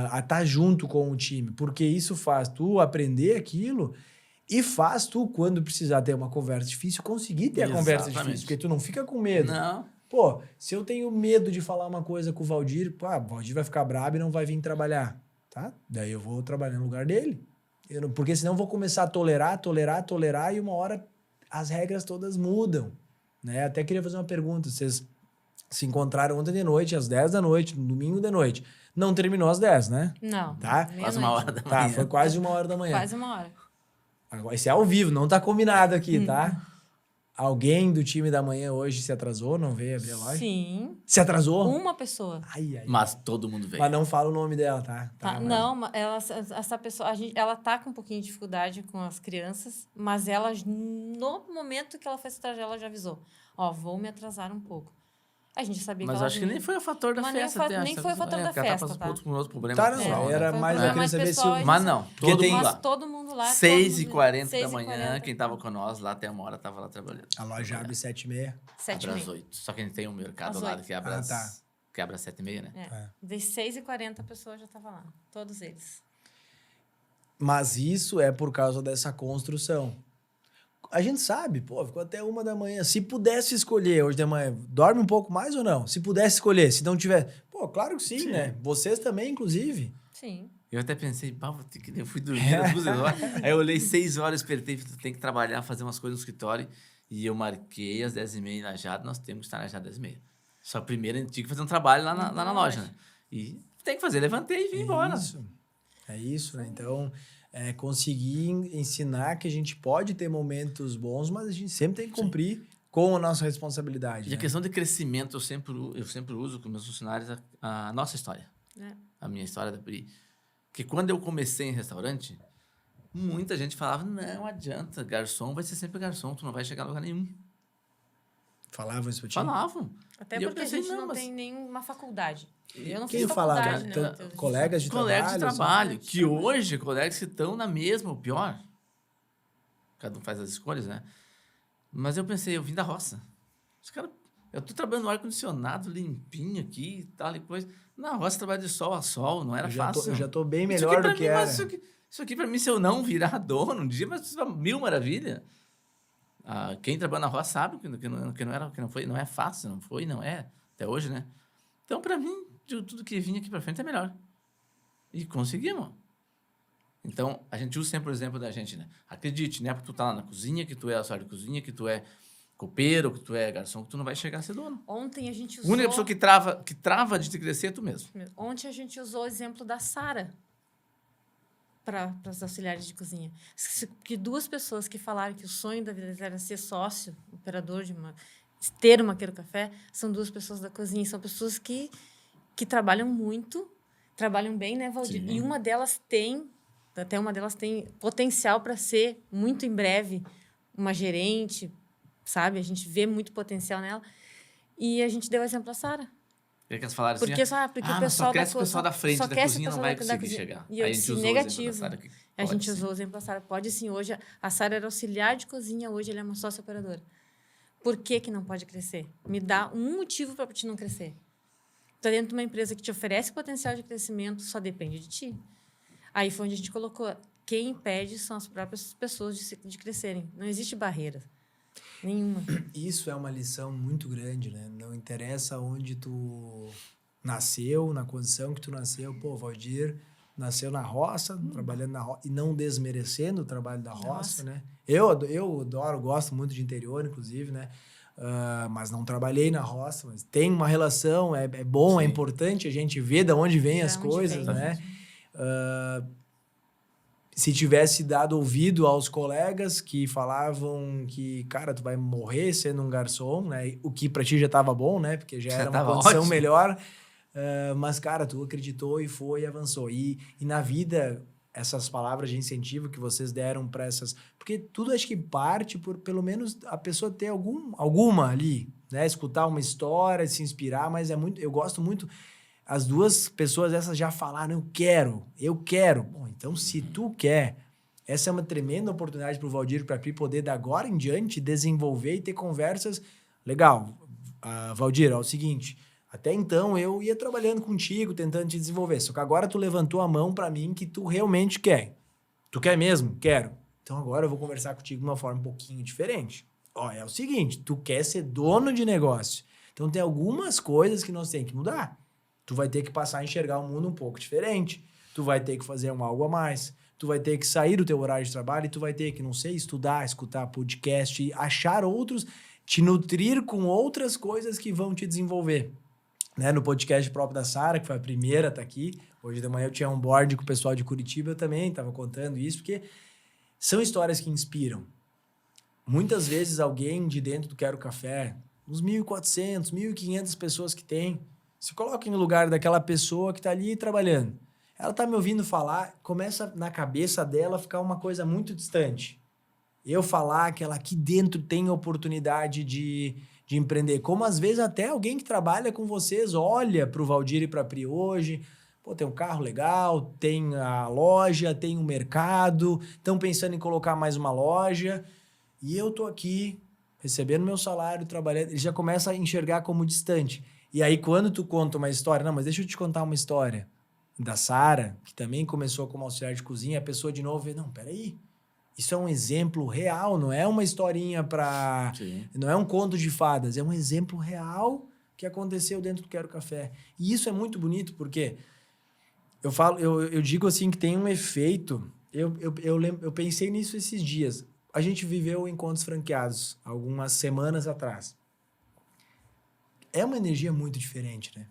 A estar junto com o time, porque isso faz tu aprender aquilo e faz tu, quando precisar ter uma conversa difícil, conseguir ter a conversa difícil, porque tu não fica com medo. Não. Pô, se eu tenho medo de falar uma coisa com o Valdir, o Valdir vai ficar brabo e não vai vir trabalhar. Tá? Daí eu vou trabalhar no lugar dele. Porque senão eu vou começar a tolerar e uma hora as regras todas mudam. Né? Até queria fazer uma pergunta. Vocês se encontraram ontem de noite, às 10 da noite, no domingo de noite. Não terminou às 10, né? Não. Tá? Quase 1h da manhã. Tá, foi quase 1h da manhã. Quase 1 hora. Agora, isso é ao vivo, não tá combinado aqui, tá? Alguém do time da manhã hoje se atrasou? Não veio abrir a loja? Sim. Se atrasou? Uma pessoa. Mas todo mundo veio. Mas não fala o nome dela, tá? Não, essa pessoa, ela tá com um pouquinho de dificuldade com as crianças, mas ela, no momento que ela foi se trazer, ela já avisou. Vou me atrasar um pouco. A gente sabia mas que ela acho que nem foi o fator da festa. Nem foi o fator da festa, tá? Com outro problema. Tá, não, era mais eu queria saber se... Mas não, todo mundo lá. 6h40 da manhã, quem tava com nós lá até 1h tava lá trabalhando. A loja abre 7h30. Abre às 8. Só que a gente tem um mercado ao lado que abre às 7h30, né? Das 6h40 a pessoa já tava lá. Todos eles. Mas isso é por causa dessa construção. A gente sabe, ficou até 1 da manhã. Se pudesse escolher hoje de manhã, dorme um pouco mais ou não? Se pudesse escolher, se não tiver... claro que sim, né? Vocês também, inclusive. Sim. Eu até pensei, eu fui dormir às 2 horas. Aí eu olhei 6 horas, apertei, tu tem que trabalhar, fazer umas coisas no escritório. E eu marquei às 10h30 na Jada, nós temos que estar na Jada às 10h30. Só primeiro a gente tinha que fazer um trabalho lá na loja, né? E tem que fazer, levantei e vim embora. É isso, né? Então... conseguir ensinar que a gente pode ter momentos bons, mas a gente sempre tem que cumprir com a nossa responsabilidade. E a questão de crescimento, eu sempre uso com meus funcionários a nossa história. A minha história da Pri. Que quando eu comecei em restaurante, muita gente falava, não adianta, garçom vai ser sempre garçom, tu não vai chegar a lugar nenhum. Falavam isso pra ti? Falavam. Até porque a gente não tem nenhuma faculdade. Eu não fiz faculdade, né? Colegas de trabalho. Que hoje, colegas que estão na mesma, ou pior. Cada um faz as escolhas, né? Mas eu pensei, eu vim da roça. Os caras... Eu tô trabalhando no ar-condicionado, limpinho aqui e tal e coisa. Na roça, trabalho de sol a sol, não era fácil. Eu já tô bem melhor do que era. Isso aqui, pra mim, se eu não virar dono um dia, vai ser mil maravilha. Quem trabalha na roça sabe que não é fácil, não é, até hoje, né? Então, pra mim, de tudo que vinha aqui pra frente é melhor. E conseguimos. Então, a gente usa sempre o exemplo da gente, né? Acredite, né? Porque tu tá lá na cozinha, que tu é auxiliar de cozinha, que tu é copeiro, que tu é garçom, que tu não vai chegar a ser dono. Ontem a gente usou... A única pessoa que trava de te crescer é tu mesmo. Ontem a gente usou o exemplo da Sara para os auxiliares de cozinha. Que 2 pessoas que falaram que o sonho da vida era ser sócio, operador ter uma Quero Café, são 2 pessoas da cozinha. São pessoas que trabalham muito, trabalham bem, né, Valdir? Sim. E uma delas tem potencial para ser, muito em breve, uma gerente, sabe? A gente vê muito potencial nela. E a gente deu exemplo à Sara. Queria que elas falaram Porque, assim, porque o mas pessoal só cresce o pessoal da frente só da cresce o cozinha, não pessoal vai da conseguir cozinha. chegar. E eu Aí a disse, gente usou o exemplo da negativo. Sara. Que A gente pode sim. usou o exemplo da Sara. Pode sim, hoje a Sara era auxiliar de cozinha, hoje ela é uma sócia operadora. Por que não pode crescer? Me dá um motivo para ti não crescer. Tu tá dentro de uma empresa que te oferece potencial de crescimento, só depende de ti. Aí foi onde a gente colocou, quem impede são as próprias pessoas de crescerem. Não existe barreira nenhuma. Isso é uma lição muito grande, né? Não interessa onde tu nasceu, na condição que tu nasceu. Pô, Valdir nasceu na roça, trabalhando na roça, e não desmerecendo o trabalho da roça, né? Eu adoro, gosto muito de interior, inclusive, né? Mas não trabalhei na roça, mas tem uma relação, é bom, Sim. é importante a gente ver de onde vêm as onde coisas, vem. né? Se tivesse dado ouvido aos colegas que falavam que, cara, tu vai morrer sendo um garçom, né? O que pra ti já tava bom, né? Porque já era uma tava condição ótimo. melhor. Mas, cara, tu acreditou e foi e avançou. E na vida, essas palavras de incentivo que vocês deram para essas... Porque tudo acho que parte por, pelo menos, a pessoa ter alguma ali, né? Escutar uma história, se inspirar, mas eu gosto muito... As duas pessoas essas já falaram, eu quero. Bom, então se tu quer, essa é uma tremenda oportunidade para o Valdir, para a Pri poder, da agora em diante, desenvolver e ter conversas. Legal, Valdir, é o seguinte, até então eu ia trabalhando contigo, tentando te desenvolver, só que agora tu levantou a mão para mim que tu realmente quer. Tu quer mesmo? Quero. Então agora eu vou conversar contigo de uma forma um pouquinho diferente. Ó, é o seguinte, tu quer ser dono de negócio. Então tem algumas coisas que nós temos que mudar. Tu vai ter que passar a enxergar o mundo um pouco diferente. Tu vai ter que fazer algo a mais. Tu vai ter que sair do teu horário de trabalho e tu vai ter que, não sei, estudar, escutar podcast, achar outros, te nutrir com outras coisas que vão te desenvolver. Né? No podcast próprio da Sara, que foi a primeira a estar aqui. Hoje de manhã eu tinha um board com o pessoal de Curitiba, eu também estava contando isso, porque são histórias que inspiram. Muitas vezes alguém de dentro do Quero Café, uns 1.400, 1.500 pessoas que tem, se coloca no lugar daquela pessoa que está ali trabalhando. Ela está me ouvindo falar, começa na cabeça dela a ficar uma coisa muito distante. Eu falar que ela aqui dentro tem oportunidade de empreender. Como às vezes até alguém que trabalha com vocês olha para o Valdir e para a Pri hoje. Pô, tem um carro legal, tem a loja, tem um mercado, estão pensando em colocar mais uma loja. E eu tô aqui recebendo meu salário, trabalhando. Ele já começa a enxergar como distante. E aí, quando tu conta uma história... Não, mas deixa eu te contar uma história da Sara, que também começou como auxiliar de cozinha. A pessoa de novo vê, não, peraí. Isso é um exemplo real, não é uma historinha para... Não é um conto de fadas, é um exemplo real que aconteceu dentro do Quero Café. E isso é muito bonito, porque eu digo assim que tem um efeito... Eu pensei nisso esses dias. A gente viveu encontros franqueados algumas semanas atrás. É uma energia muito diferente, né?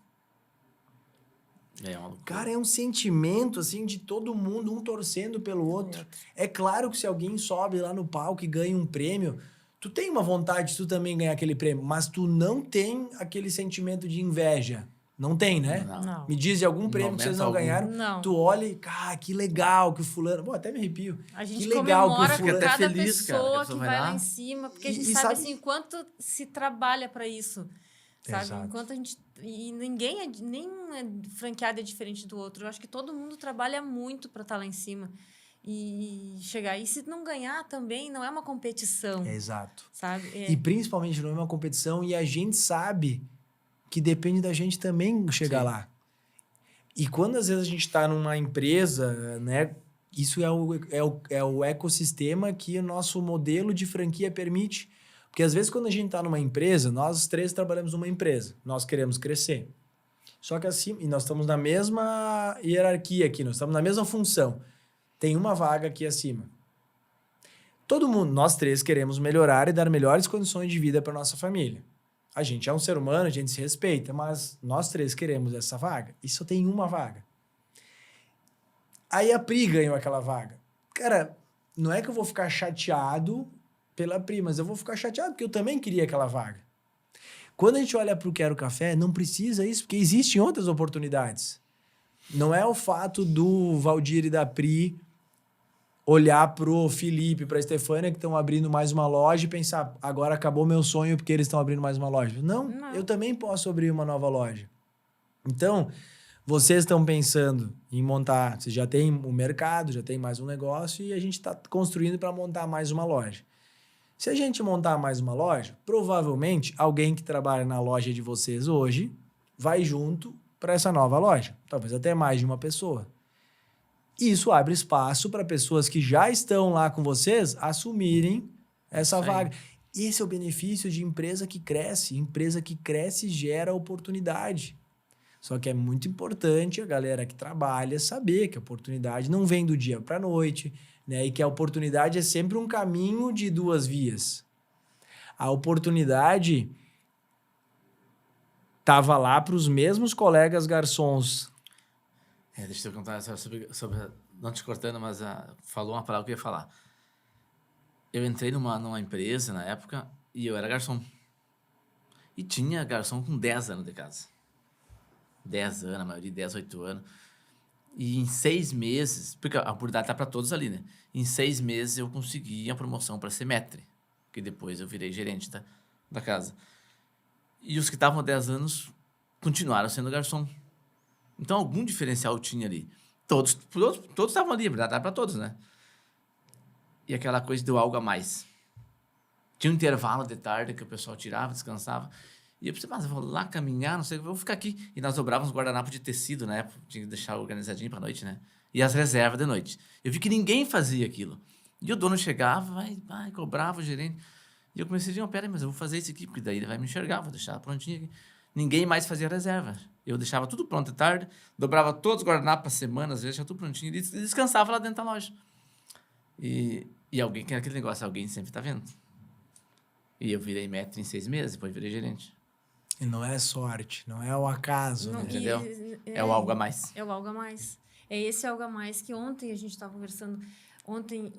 Cara, é um sentimento, assim, de todo mundo, um torcendo pelo outro. É claro que se alguém sobe lá no palco e ganha um prêmio, tu tem uma vontade de tu também ganhar aquele prêmio, mas tu não tem aquele sentimento de inveja. Não tem, né? Não. Me diz de algum prêmio que vocês não ganharam. Não. Tu olha e, cara, que legal que o fulano... Pô, até me arrepio. A gente que legal comemora que o fulano... cada feliz, pessoa cara, que vai lá em cima, porque a gente sabe assim, o quanto se trabalha para isso. Sabe? Exato. Enquanto a gente... E ninguém nem franqueado é diferente do outro. Eu acho que todo mundo trabalha muito para estar lá em cima. E chegar. E se não ganhar também, não é uma competição. Exato. Sabe? E principalmente não é uma competição e a gente sabe que depende da gente também chegar lá. E quando às vezes a gente está numa empresa, né? Isso é o ecossistema que o nosso modelo de franquia permite. Porque às vezes quando a gente está numa empresa, nós três trabalhamos numa empresa, nós queremos crescer. Só que assim, e nós estamos na mesma hierarquia aqui, nós estamos na mesma função. Tem uma vaga aqui acima. Todo mundo, nós três queremos melhorar e dar melhores condições de vida para nossa família. A gente é um ser humano, a gente se respeita, mas nós três queremos essa vaga. E só tem uma vaga. Aí a Pri ganhou aquela vaga. Cara, não é que eu vou ficar chateado pela Pri, mas eu vou ficar chateado porque eu também queria aquela vaga. Quando a gente olha para o Quero Café, não precisa isso, porque existem outras oportunidades. Não é o fato do Valdir e da Pri olhar pro Felipe, pra Estefânia, que estão abrindo mais uma loja e pensar, agora acabou meu sonho porque eles estão abrindo mais uma loja. Não, eu também posso abrir uma nova loja. Então, vocês estão pensando em montar, você já tem o mercado, já tem mais um negócio e a gente está construindo para montar mais uma loja. Se a gente montar mais uma loja, provavelmente alguém que trabalha na loja de vocês hoje vai junto para essa nova loja. Talvez até mais de uma pessoa. E isso abre espaço para pessoas que já estão lá com vocês assumirem essa vaga. Esse é o benefício de empresa que cresce. Empresa que cresce gera oportunidade. Só que é muito importante a galera que trabalha saber que a oportunidade não vem do dia para a noite, né? E que a oportunidade é sempre um caminho de duas vias. A oportunidade estava lá para os mesmos colegas garçons. Deixa eu contar sobre não te cortando, mas falou uma palavra que eu ia falar. Eu entrei numa empresa na época e eu era garçom. E tinha garçom com 10 anos de casa. 10 anos, a maioria 10, 8 anos. E em 6 meses, porque a oportunidade tá para todos ali, né? Em 6 meses eu consegui a promoção para ser maître, que depois eu virei gerente da casa. E os que estavam há 10 anos continuaram sendo garçom. Então algum diferencial tinha ali. Todos estavam ali, a verdade era para todos, né? E aquela coisa deu algo a mais. Tinha um intervalo de tarde que o pessoal tirava, descansava. E eu pensei, mas eu vou lá caminhar, não sei, eu vou ficar aqui. E nós dobrávamos guardanapo de tecido, né? Tinha que deixar organizadinho pra noite, né? E as reservas de noite. Eu vi que ninguém fazia aquilo. E o dono chegava, cobrava o gerente. E eu comecei a dizer, pera aí, mas eu vou fazer isso aqui, porque daí ele vai me enxergar, vou deixar prontinho aqui. Ninguém mais fazia reserva. Eu deixava tudo pronto de tarde, dobrava todos os guardanapos para semana, às vezes deixava tudo prontinho, e descansava lá dentro da loja. E alguém, que era aquele negócio, alguém sempre tá vendo. E eu virei maître em 6 meses, depois virei gerente. E não é sorte, não é o acaso, Não, né? Entendeu? É o algo a mais. É o algo a mais. É esse algo a mais que ontem a gente estava conversando. Ontem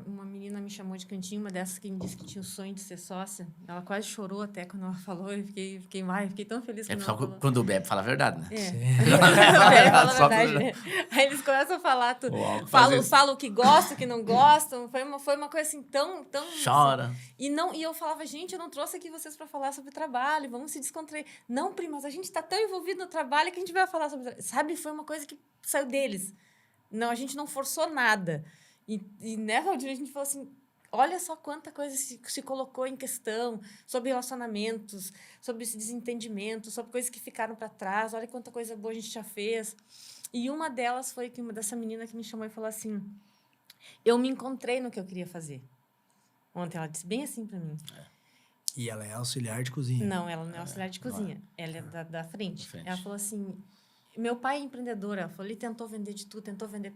uma menina me chamou de cantinho, uma dessas que me disse que tinha o sonho de ser sócia. Ela quase chorou até quando ela falou. Eu fiquei tão feliz quando ela falou. Quando o Bebe fala a verdade, né? É. O Bebe fala a verdade, né? Aí eles começam a falar tudo. Falam o que gostam, o que não gostam. Foi uma coisa assim tão... Chora. Assim. E eu falava, gente, eu não trouxe aqui vocês para falar sobre trabalho, vamos se descontrair. Não, prima, mas a gente está tão envolvido no trabalho que a gente vai falar sobre trabalho. Sabe, foi uma coisa que saiu deles. Não, a gente não forçou nada. E nessa audiência a gente falou assim, olha só quanta coisa se colocou em questão sobre relacionamentos, sobre esse desentendimento, sobre coisas que ficaram para trás, olha quanta coisa boa a gente já fez. E uma delas foi que uma dessa menina que me chamou e falou assim, eu me encontrei no que eu queria fazer. Ontem ela disse bem assim para mim. E ela é auxiliar de cozinha. Não, ela não é auxiliar de cozinha. Ela é da frente. Ela falou assim, meu pai é empreendedor. Ela falou, ele tentou vender de tudo, tentou vender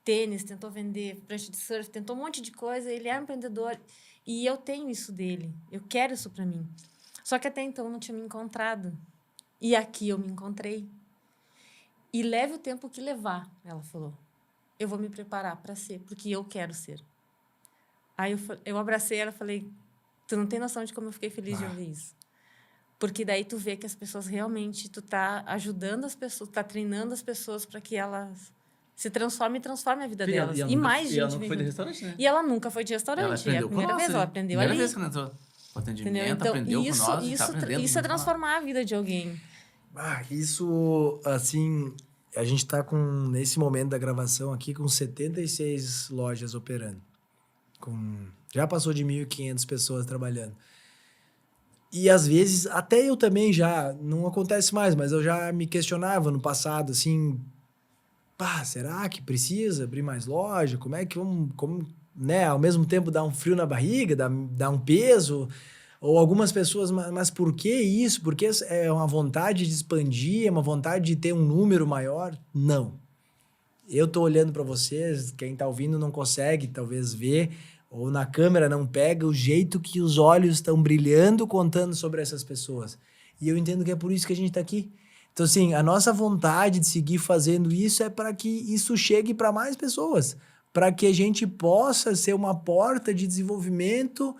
tênis, tentou vender prancha de surf, tentou um monte de coisa. Ele é um empreendedor e eu tenho isso dele. Eu quero isso para mim. Só que até então eu não tinha me encontrado. E aqui eu me encontrei. E leve o tempo que levar, ela falou. Eu vou me preparar para ser, porque eu quero ser. Aí eu abracei ela e falei, tu não tem noção de como eu fiquei feliz de ouvir isso. Porque daí tu vê que as pessoas realmente, tu tá ajudando as pessoas, tá treinando as pessoas para que elas se transformem e transformem a vida delas. E mais gente. E ela nunca foi de restaurante, né? E ela nunca foi de restaurante. É a primeira vez, ela aprendeu ali. Primeira vez que ela entrou no atendimento, então, aprendeu com nós. Isso é transformar a vida de alguém. Isso, assim, a gente tá nesse momento da gravação aqui, com 76 lojas operando. Já passou de 1.500 pessoas trabalhando. E, às vezes, até eu também já... Não acontece mais, mas eu já me questionava no passado, assim... será que precisa abrir mais loja? Como é que vamos... né? Ao mesmo tempo, dá um frio na barriga, dá um peso... Ou algumas pessoas, mas por que isso? Porque é uma vontade de expandir, é uma vontade de ter um número maior? Não. Eu tô olhando para vocês, quem tá ouvindo não consegue talvez ver, ou na câmera não pega o jeito que os olhos estão brilhando contando sobre essas pessoas. E eu entendo que é por isso que a gente tá aqui. Então, assim, a nossa vontade de seguir fazendo isso é para que isso chegue para mais pessoas, para que a gente possa ser uma porta de desenvolvimento.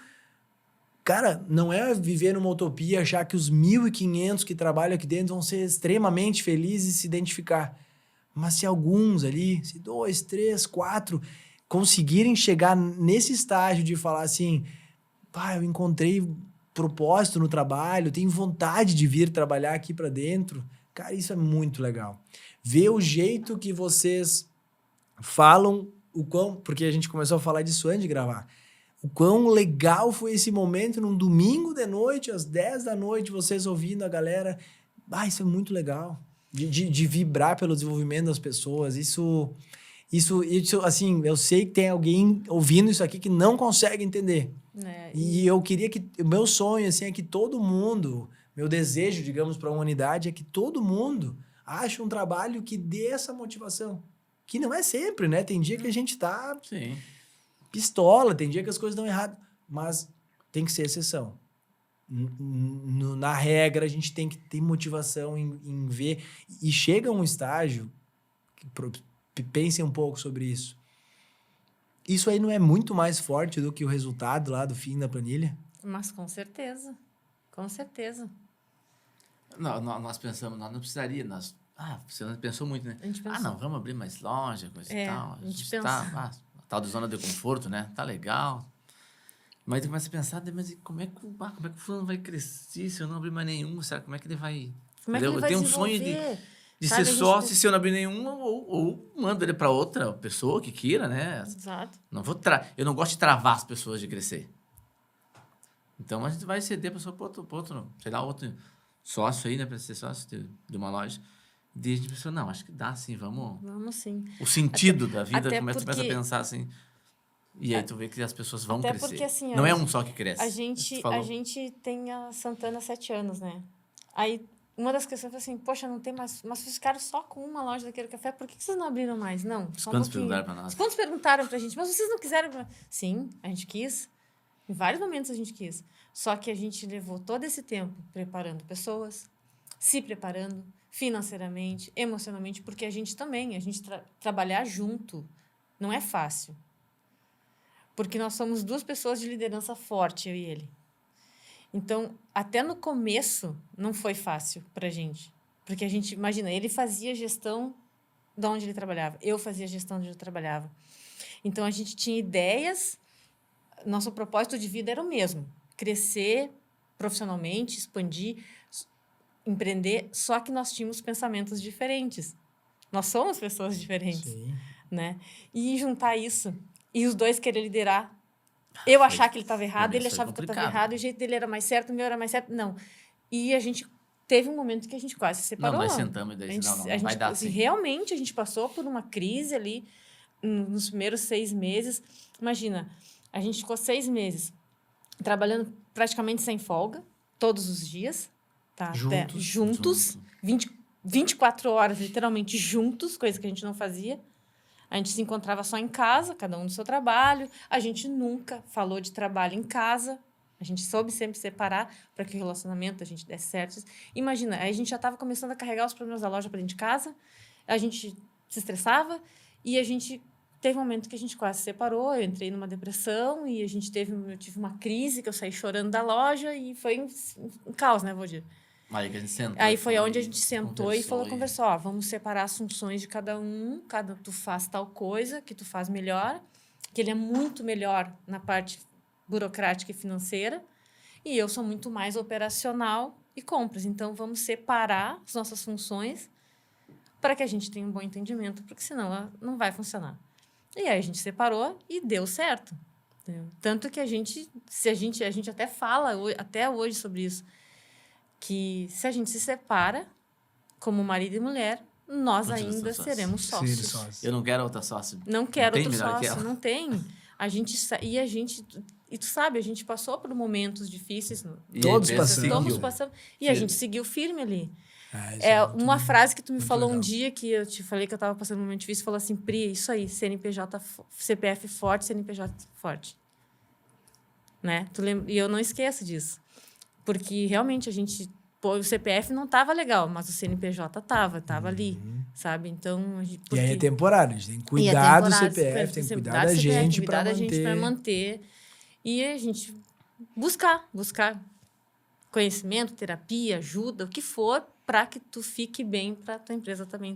Cara, não é viver numa utopia, achar que os 1.500 que trabalham aqui dentro vão ser extremamente felizes e se identificar. Mas se alguns ali, se 2, 3, 4 conseguirem chegar nesse estágio de falar assim, eu encontrei propósito no trabalho, tenho vontade de vir trabalhar aqui para dentro, cara, isso é muito legal. Ver o jeito que vocês falam, porque a gente começou a falar disso antes de gravar, o quão legal foi esse momento num domingo de noite, às 10 da noite, vocês ouvindo a galera. Isso é muito legal. De vibrar pelo desenvolvimento das pessoas. Isso, assim, eu sei que tem alguém ouvindo isso aqui que não consegue entender. E eu queria que... O meu sonho, assim, é que todo mundo... Meu desejo, digamos, para a humanidade é que todo mundo ache um trabalho que dê essa motivação. Que não é sempre, né? Tem dia que a gente tá... Sim. Pistola, tem dia que as coisas dão errado. Mas tem que ser exceção. Na regra, a gente tem que ter motivação em ver. E chega um estágio, pensem um pouco sobre isso. Isso aí não é muito mais forte do que o resultado lá do fim da planilha? Mas com certeza. Com certeza. Não, nós pensamos, nós não precisaria. Você não pensou muito, né? A gente pensou. Não, vamos abrir mais loja, coisa e tal. A gente tá... tal de zona de conforto, né? Tá legal. Mas tu começa a pensar, mas como é que o fulano vai crescer se eu não abrir mais nenhum? Será como é que ele vai... Como é que ele vai desenvolver? Eu tenho um sonho de ser sócio, se eu não abrir nenhum, ou mando ele para outra pessoa que queira, né? Exato. Eu não gosto de travar as pessoas de crescer. Então, a gente vai ceder a pessoa para outro, sei lá, outro sócio aí, né? Para ser sócio de uma loja. E a gente pensou, não, acho que dá sim, vamos... Vamos sim. O sentido da vida, até começa a pensar assim... E aí tu vê que as pessoas vão crescer. Porque, assim, não é um só que cresce. A gente tem a Santana há 7 anos, né? Aí, uma das questões foi assim, poxa, não tem mais... Mas vocês ficaram só com uma loja daquele café, por que vocês não abriram mais? Não, só Quantos perguntaram pra nós? Quantos perguntaram pra gente? Mas vocês não quiseram... Sim, a gente quis. Em vários momentos a gente quis. Só que a gente levou todo esse tempo preparando pessoas, se preparando financeiramente, emocionalmente, porque a gente também, trabalhar junto não é fácil. Porque nós somos 2 pessoas de liderança forte, eu e ele. Então, até no começo, não foi fácil para a gente. Porque a gente, imagina, ele fazia gestão de onde ele trabalhava, eu fazia gestão de onde eu trabalhava. Então, a gente tinha ideias, nosso propósito de vida era o mesmo. Crescer profissionalmente, expandir, empreender, só que nós tínhamos pensamentos diferentes. Nós somos pessoas diferentes. Sim. Né? E juntar isso... E os 2 querer liderar. Eu achar que ele estava errado, ele achava que eu estava errado, e o jeito dele era mais certo, o meu era mais certo. Não. E a gente teve um momento que a gente quase se separou. Não, nós sentamos e daí não vai dar assim. Realmente, a gente passou por uma crise ali nos primeiros 6 meses. Imagina, a gente ficou 6 meses trabalhando praticamente sem folga, todos os dias. Tá? Juntos. 24 horas, literalmente, juntos, coisa que a gente não fazia. A gente se encontrava só em casa, cada um no seu trabalho. A gente nunca falou de trabalho em casa. A gente soube sempre separar para que o relacionamento a gente desse certo. Imagina, aí a gente já estava começando a carregar os problemas da loja para dentro de casa. A gente se estressava e a gente teve um momento que a gente quase se separou. Eu entrei numa depressão e eu tive uma crise que eu saí chorando da loja e foi um caos, né, Valdir? Aí que a gente sentou. Aí foi onde a gente sentou e conversou, vamos separar as funções de cada um, tu faz tal coisa que tu faz melhor, que ele é muito melhor na parte burocrática e financeira, e eu sou muito mais operacional e compras. Então, vamos separar as nossas funções para que a gente tenha um bom entendimento, porque senão ela não vai funcionar. E aí a gente separou e deu certo. Entendeu? Tanto que a gente até fala até hoje sobre isso, que se a gente se separa como marido e mulher, nós ainda seremos sócios. Eu não quero outra sócia. Não quero outro sócio, não tem. E tu sabe, a gente passou por momentos difíceis. Todos passamos. E a gente seguiu firme ali. Uma frase que tu me falou legal. Um dia, que eu te falei que eu estava passando um momento difícil, falou assim, Pri, isso aí, CPF forte, CNPJ forte. Né? E eu não esqueço disso. Porque realmente o CPF não estava legal, mas o CNPJ estava ali, sabe? Então, e aí é temporário, a gente tem que cuidar do CPF, tem que cuidar da gente para manter. E a gente buscar conhecimento, terapia, ajuda, o que for, para que tu fique bem, para tua empresa também.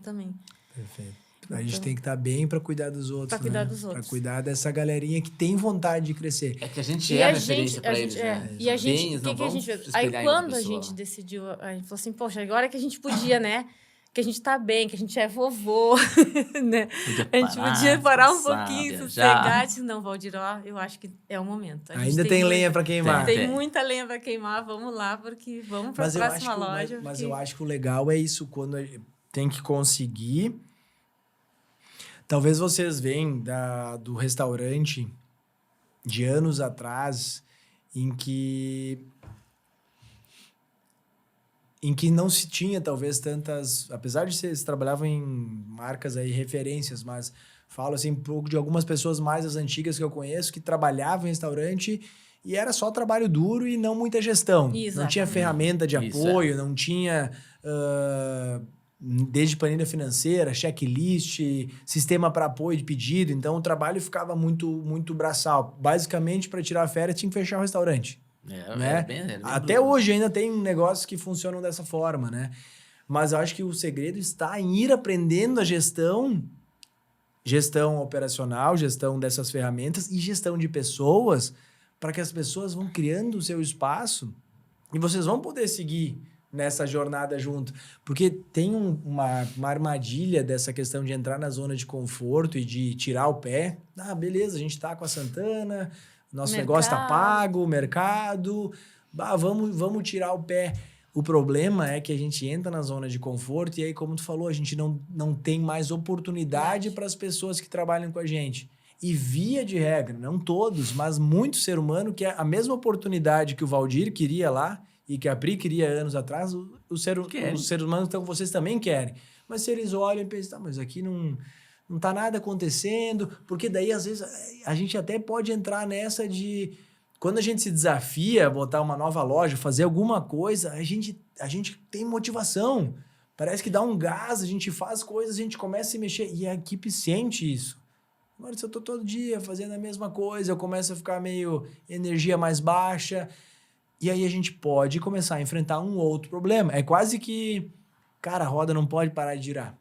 Perfeito. A gente tem que estar bem para cuidar dos outros, Para cuidar dos outros. Para cuidar dessa galerinha que tem vontade de crescer. É que a gente é a referência para eles, né? E a gente, Bem, o que a gente fez? se Aí espelhar em outra quando a pessoa. gente decidiu, a gente falou assim, poxa, agora que a gente podia, né? Que a gente tá bem, que a gente é vovô, né? A gente podia parar um pouquinho, sossegar. Disse, não, Valdir, ó, eu acho que é o momento. Ainda tem lenha para queimar. Tem muita lenha para queimar, vamos lá, porque vamos para a próxima loja. Mas eu acho que o legal é isso, quando tem que conseguir. Talvez vocês venham do restaurante de anos atrás, em que não se tinha talvez tantas... Apesar de vocês trabalhavam em marcas aí, referências, mas falo assim um pouco de algumas pessoas mais as antigas que eu conheço, que trabalhavam em restaurante e era só trabalho duro e não muita gestão. Exatamente. Não tinha ferramenta de apoio, não tinha... desde planilha financeira, checklist, sistema para apoio de pedido. Então, o trabalho ficava muito braçal. Basicamente, para tirar férias, tinha que fechar o restaurante. Né? Até hoje ainda tem negócios que funcionam dessa forma, né? Mas eu acho que o segredo está em ir aprendendo a gestão operacional, gestão dessas ferramentas e gestão de pessoas, para que as pessoas vão criando o seu espaço e vocês vão poder seguir nessa jornada junto. Porque tem uma armadilha dessa questão de entrar na zona de conforto e de tirar o pé. Ah, beleza, a gente tá com a Santana, nosso negócio tá pago, mercado, vamos tirar o pé. O problema é que a gente entra na zona de conforto e aí, como tu falou, a gente não tem mais oportunidade para as pessoas que trabalham com a gente. E via de regra, não todos, mas muito ser humano quer a mesma oportunidade que o Valdir queria lá e que a Pri queria anos atrás, os seres humanos então vocês também querem. Mas se eles olham e pensam, tá, mas aqui não tá nada acontecendo, porque daí às vezes a gente até pode entrar nessa de... Quando a gente se desafia a botar uma nova loja, fazer alguma coisa, a gente tem motivação. Parece que dá um gás, a gente faz coisas, a gente começa a se mexer e a equipe sente isso. Agora, se eu tô todo dia fazendo a mesma coisa, eu começo a ficar meio energia mais baixa. E aí a gente pode começar a enfrentar um outro problema. É quase que, cara, a roda não pode parar de girar.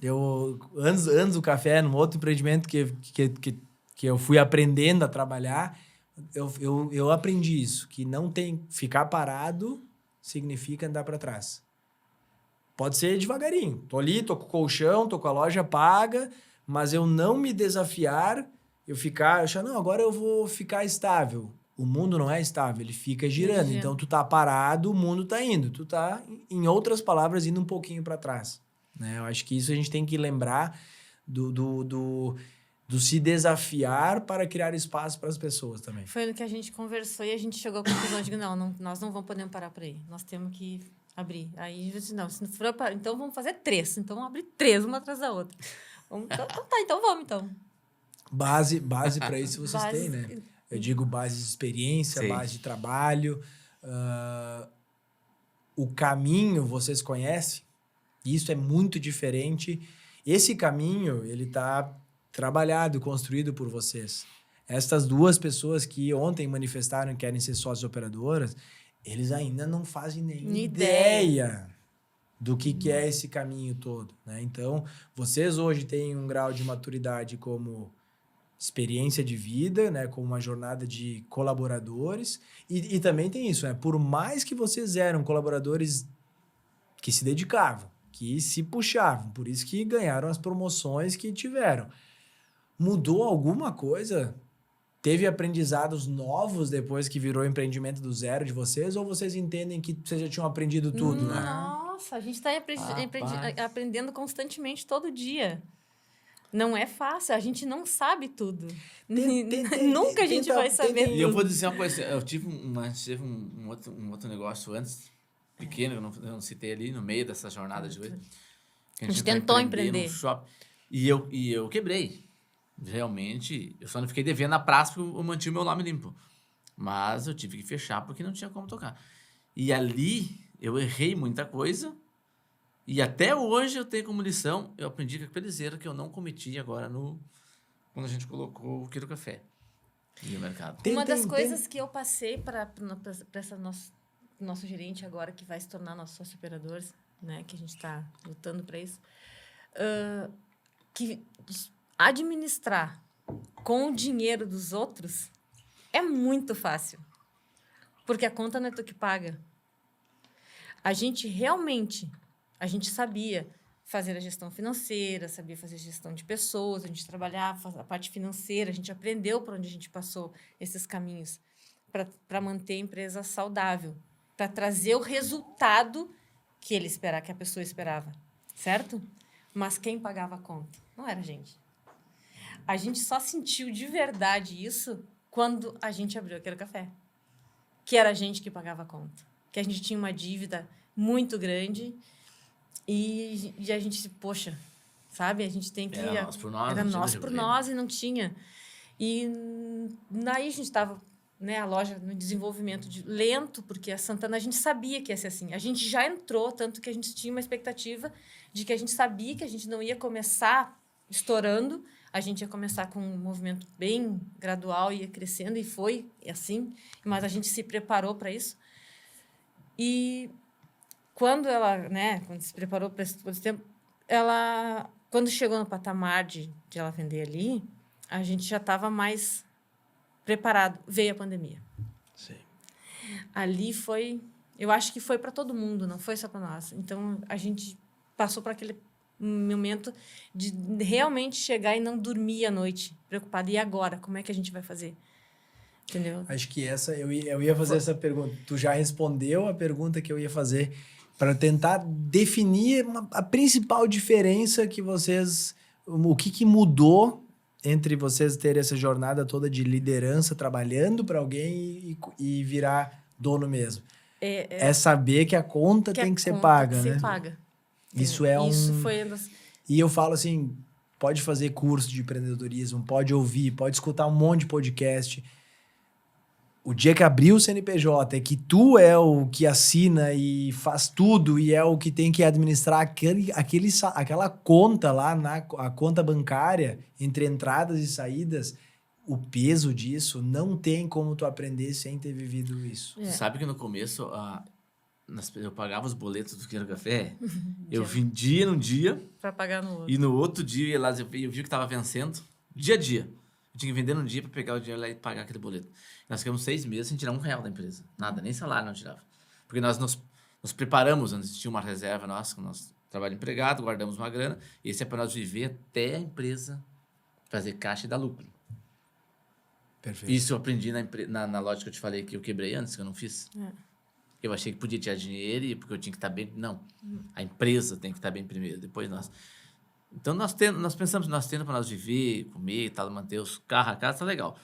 Eu, antes do café, num outro empreendimento que eu fui aprendendo a trabalhar, eu aprendi isso, que não tem... Ficar parado significa andar para trás. Pode ser devagarinho. Tô ali, tô com o colchão, tô com a loja paga, mas eu não me desafiar, eu achar, não, agora eu vou ficar estável. O mundo não é estável, ele fica girando. Então, tu tá parado, o mundo tá indo. Tu tá, em outras palavras, indo um pouquinho para trás. Né? Eu acho que isso a gente tem que lembrar do se desafiar para criar espaço para as pessoas também. Foi no que a gente conversou e a gente chegou à conclusão de que nós não vamos poder parar por aí. Nós temos que abrir. Aí a gente disse, não, se não for para... Então, vamos fazer 3. Então, vamos abrir 3, uma atrás da outra. Então vamos, então. Base para isso vocês têm, né? Eu digo base de experiência, Sim. base de trabalho. O caminho vocês conhecem. Isso é muito diferente. Esse caminho, ele está trabalhado, construído por vocês. Estas duas pessoas que ontem manifestaram que querem ser sócios operadoras, eles ainda não fazem nem ideia do que é esse caminho todo. Né? Então, vocês hoje têm um grau de maturidade como experiência de vida, né, como uma jornada de colaboradores, e também tem isso, né, por mais que vocês eram colaboradores que se dedicavam, que se puxavam, por isso que ganharam as promoções que tiveram. Mudou alguma coisa? Teve aprendizados novos depois que virou empreendimento do zero de vocês, ou vocês entendem que vocês já tinham aprendido tudo, né? Nossa, a gente está aprendendo constantemente, todo dia. Não é fácil, a gente não sabe tudo. Nunca a gente vai saber tudo. E eu vou dizer uma coisa, eu tive um outro negócio antes, pequeno, eu não citei ali, no meio dessa jornada de hoje. A gente tentou empreender. E eu quebrei. Realmente, eu só não fiquei devendo na praça porque eu mantive o meu nome limpo. Mas eu tive que fechar porque não tinha como tocar. E ali, eu errei muita coisa. E até hoje eu tenho como lição, eu aprendi com a pelizeira que eu não cometi agora quando a gente colocou o Quero Café no mercado. Uma das coisas que eu passei para essa nosso gerente agora, que vai se tornar nosso sócio operador, né, que a gente está lutando para isso, que administrar com o dinheiro dos outros é muito fácil. Porque a conta não é tu que paga. A gente sabia fazer a gestão financeira, sabia fazer gestão de pessoas, a gente trabalhava a parte financeira, a gente aprendeu por onde a gente passou esses caminhos para manter a empresa saudável, para trazer o resultado que a pessoa esperava, certo? Mas quem pagava a conta? Não era a gente. A gente só sentiu de verdade isso quando a gente abriu aquele café. Que era a gente que pagava a conta. Que a gente tinha uma dívida muito grande e a gente, poxa, sabe? A gente tem que... Era nós por nós. Era nós por nós e não tinha. E daí a gente estava, né, a loja no desenvolvimento lento, porque a Santana a gente sabia que ia ser assim. A gente já entrou, tanto que a gente tinha uma expectativa de que a gente sabia que a gente não ia começar estourando, a gente ia começar com um movimento bem gradual, ia crescendo, e foi assim, mas a gente se preparou para isso. E quando quando se preparou para esse tempo, quando chegou no patamar de ela vender ali, a gente já estava mais preparado. Veio a pandemia. Sim. Ali eu acho que foi para todo mundo, não foi só para nós. Então, a gente passou por aquele momento de realmente chegar e não dormir à noite, preocupado. E agora? Como é que a gente vai fazer? Entendeu? Acho que eu ia fazer essa pergunta. Tu já respondeu a pergunta que eu ia fazer para tentar definir a principal diferença que vocês... O que mudou entre vocês terem essa jornada toda de liderança, trabalhando para alguém e virar dono mesmo. É saber que a conta tem que ser paga, né? Paga. Isso foi... E eu falo assim, pode fazer curso de empreendedorismo, pode ouvir, pode escutar um monte de podcast. O dia que abrir o CNPJ é que tu é o que assina e faz tudo e é o que tem que administrar aquela conta lá, a conta bancária, entre entradas e saídas, o peso disso não tem como tu aprender sem ter vivido isso. É. Sabe que no começo eu pagava os boletos do Quero Café, eu vendia num dia para pagar no outro. E no outro dia eu vi que estava vencendo, dia a dia. Eu tinha que vender num dia para pegar o dinheiro lá e pagar aquele boleto. Nós ficamos 6 meses sem tirar R$1 da empresa. Nada, nem salário não tirava. Porque nós nos preparamos, antes tinha uma reserva nossa, com o nosso trabalho empregado, guardamos uma grana. E esse é para nós viver até a empresa fazer caixa e dar lucro. Perfeito. Isso eu aprendi na loja que eu te falei que eu quebrei antes, que eu não fiz. Eu achei que podia tirar dinheiro porque eu tinha que estar bem. Não, a empresa tem que estar bem primeiro, depois nós. Então, nós pensamos, nós tendo para nós viver, comer e tal, manter os carros, a casa, tá legal.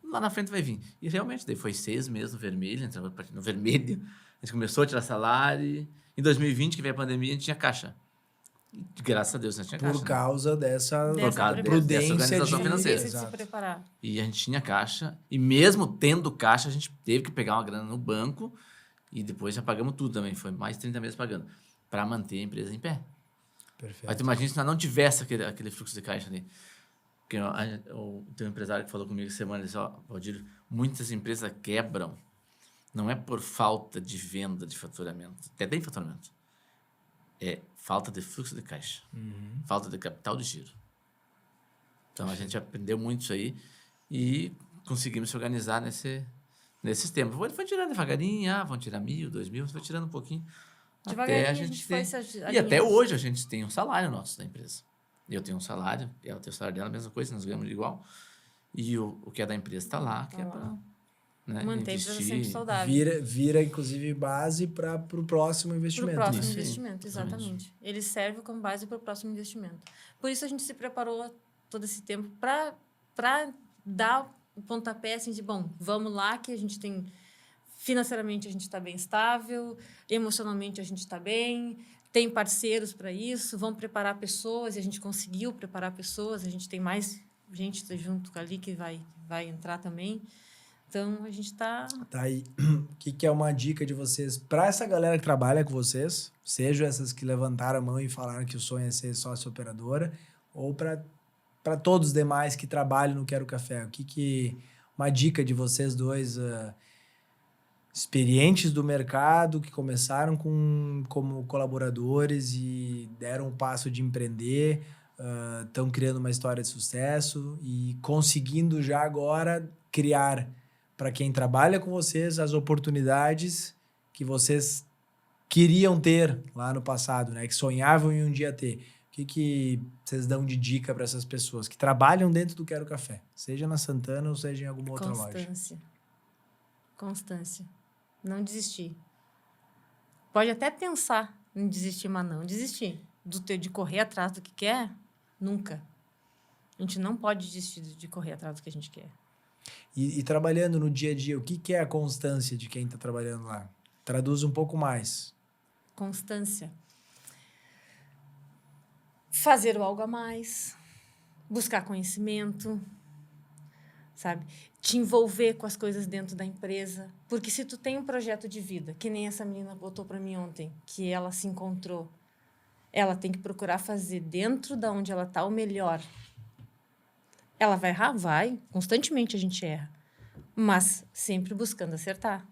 Lá na frente vai vir. E realmente, daí foi 6 meses no vermelho, entrava no vermelho. A gente começou a tirar salário. Em 2020, que veio a pandemia, a gente tinha caixa. E, graças a Deus, a gente tinha caixa. Por causa dessa prudência organização financeira. De se preparar. E a gente tinha caixa. E mesmo tendo caixa, a gente teve que pegar uma grana no banco. E depois já pagamos tudo também. Foi mais de 30 meses pagando. Para manter a empresa em pé. Perfeito. Mas tu imagina se nós não tivesse aquele fluxo de caixa ali. Porque tem um empresário que falou comigo essa semana, ele disse, Valdir, muitas empresas quebram, não é por falta de venda, de faturamento, até tem faturamento, é falta de fluxo de caixa, falta de capital de giro. Então, a gente aprendeu muito isso aí e conseguimos se organizar nesses tempos. Foi tirando devagarinho, vão tirar 1.000, 2.000, foi tirando um pouquinho. Devagarinho a gente foi se E até hoje a gente tem um salário nosso da empresa. Eu tenho um salário, ela tem o salário dela, a mesma coisa, nós ganhamos igual. E o que é da empresa está lá, que é para manter a empresa sempre saudável. Vira, inclusive, base para o próximo investimento. Para o próximo investimento, exatamente. Ele serve como base para o próximo investimento. Por isso a gente se preparou todo esse tempo para dar o pontapé assim de, bom, vamos lá que a gente tem... Financeiramente, a gente está bem estável, emocionalmente, a gente está bem, tem parceiros para isso, vão preparar pessoas, e a gente conseguiu preparar pessoas, a gente tem mais gente junto ali que vai entrar também. Então, a gente está... Tá aí. O que é uma dica de vocês para essa galera que trabalha com vocês, sejam essas que levantaram a mão e falaram que o sonho é ser sócio-operadora, ou para todos os demais que trabalham no Quero Café? Uma dica de vocês dois... experientes do mercado que começaram como colaboradores e deram o passo de empreender, estão criando uma história de sucesso e conseguindo já agora criar para quem trabalha com vocês as oportunidades que vocês queriam ter lá no passado, né? Que sonhavam em um dia ter. O que vocês dão de dica para essas pessoas que trabalham dentro do Quero Café? Seja na Santana ou seja em alguma outra loja. Constância. Não desistir. Pode até pensar em desistir, mas não desistir. De correr atrás do que quer, nunca. A gente não pode desistir de correr atrás do que a gente quer. E trabalhando no dia a dia, o que é a constância de quem está trabalhando lá? Traduz um pouco mais. Constância. Fazer o algo a mais. Buscar conhecimento. Sabe? Te envolver com as coisas dentro da empresa. Porque se tu tem um projeto de vida, que nem essa menina botou para mim ontem, que ela se encontrou, ela tem que procurar fazer dentro da onde ela está o melhor. Ela vai errar? Vai. Constantemente a gente erra. Mas sempre buscando acertar.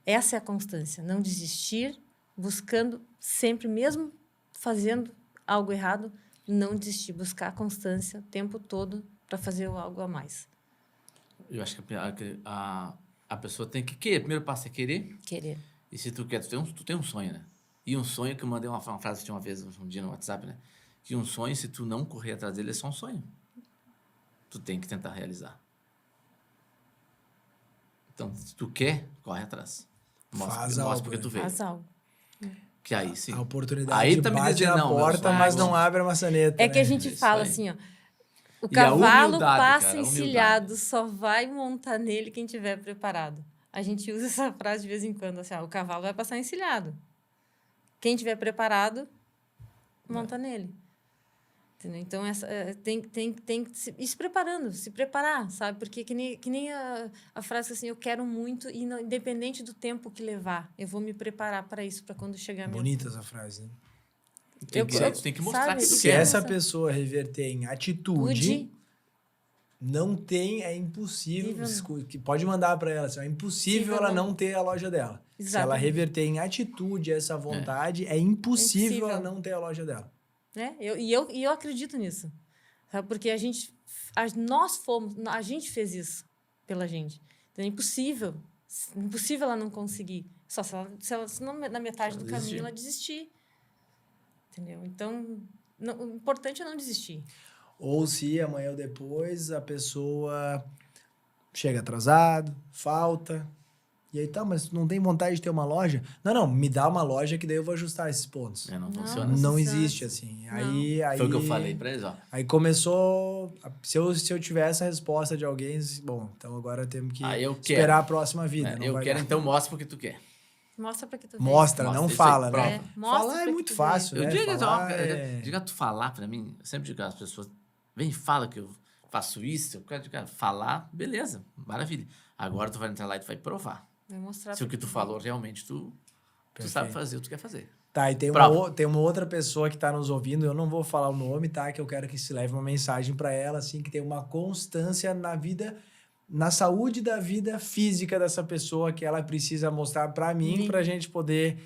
Essa é a constância. Não desistir, buscando sempre, mesmo fazendo algo errado, não desistir. Buscar a constância o tempo todo para fazer algo a mais. Eu acho que a pessoa tem que querer. O primeiro passo é querer. Querer. E se tu quer, tu tem um sonho, né? E um sonho que eu mandei uma frase uma vez, um dia no WhatsApp, né? Que um sonho, se tu não correr atrás dele, é só um sonho. Tu tem que tentar realizar. Então, se tu quer, corre atrás. Mostra porque tu veio. Faz algo. Que aí sim. A oportunidade aí tá me bate dizendo, na porta, mas não abre a maçaneta. É que a gente Isso fala aí. assim, ó. O E a cavalo humildade, passa cara, a encilhado, só vai montar nele quem tiver preparado. A gente usa essa frase de vez em quando, assim, ó, o cavalo vai passar encilhado. Quem tiver preparado, monta nele. Entendeu? Então, tem que ir se preparando, se preparar, sabe? Porque que nem a frase assim, eu quero muito e não, independente do tempo que levar, eu vou me preparar para isso, para quando chegar a minha... Bonita essa frase, né? Tem que mostrar sabe, que Se quer. essa pessoa reverter em atitude, não tem, é impossível. Que pode mandar para ela, assim, é impossível ela não ter a loja dela. Exatamente. Se ela reverter em atitude essa vontade, é impossível ela não ter a loja dela. Eu acredito nisso. Sabe? Porque a gente fez isso pela gente. Então é impossível ela não conseguir. Só se ela na metade do caminho ela desistir. Entendeu? Então, o importante é não desistir. Ou se amanhã ou depois a pessoa chega atrasado, falta, e aí tá, mas não tem vontade de ter uma loja? Não, me dá uma loja que daí eu vou ajustar esses pontos. Não funciona. Não existe assim. Aí foi o que eu falei pra eles, ó. Aí começou, se eu tiver essa resposta de alguém, bom, então agora temos que esperar a próxima vida. Eu quero, então mostra porque tu quer. Mostra pra que tu Mostra, não fala, né? Falar é muito fácil, né? Diga tu falar pra mim, eu sempre digo às pessoas, vem e fala que eu faço isso, eu quero falar, beleza, maravilha. Agora tu vai entrar lá e tu vai provar. Vai mostrar se o que tu falou realmente tu sabe fazer o que tu quer fazer. Tá, e tem uma outra pessoa que tá nos ouvindo, eu não vou falar o nome, tá? Que eu quero que se leve uma mensagem pra ela, assim, que tem uma constância na vida, na saúde da vida física dessa pessoa que ela precisa mostrar pra mim, pra gente poder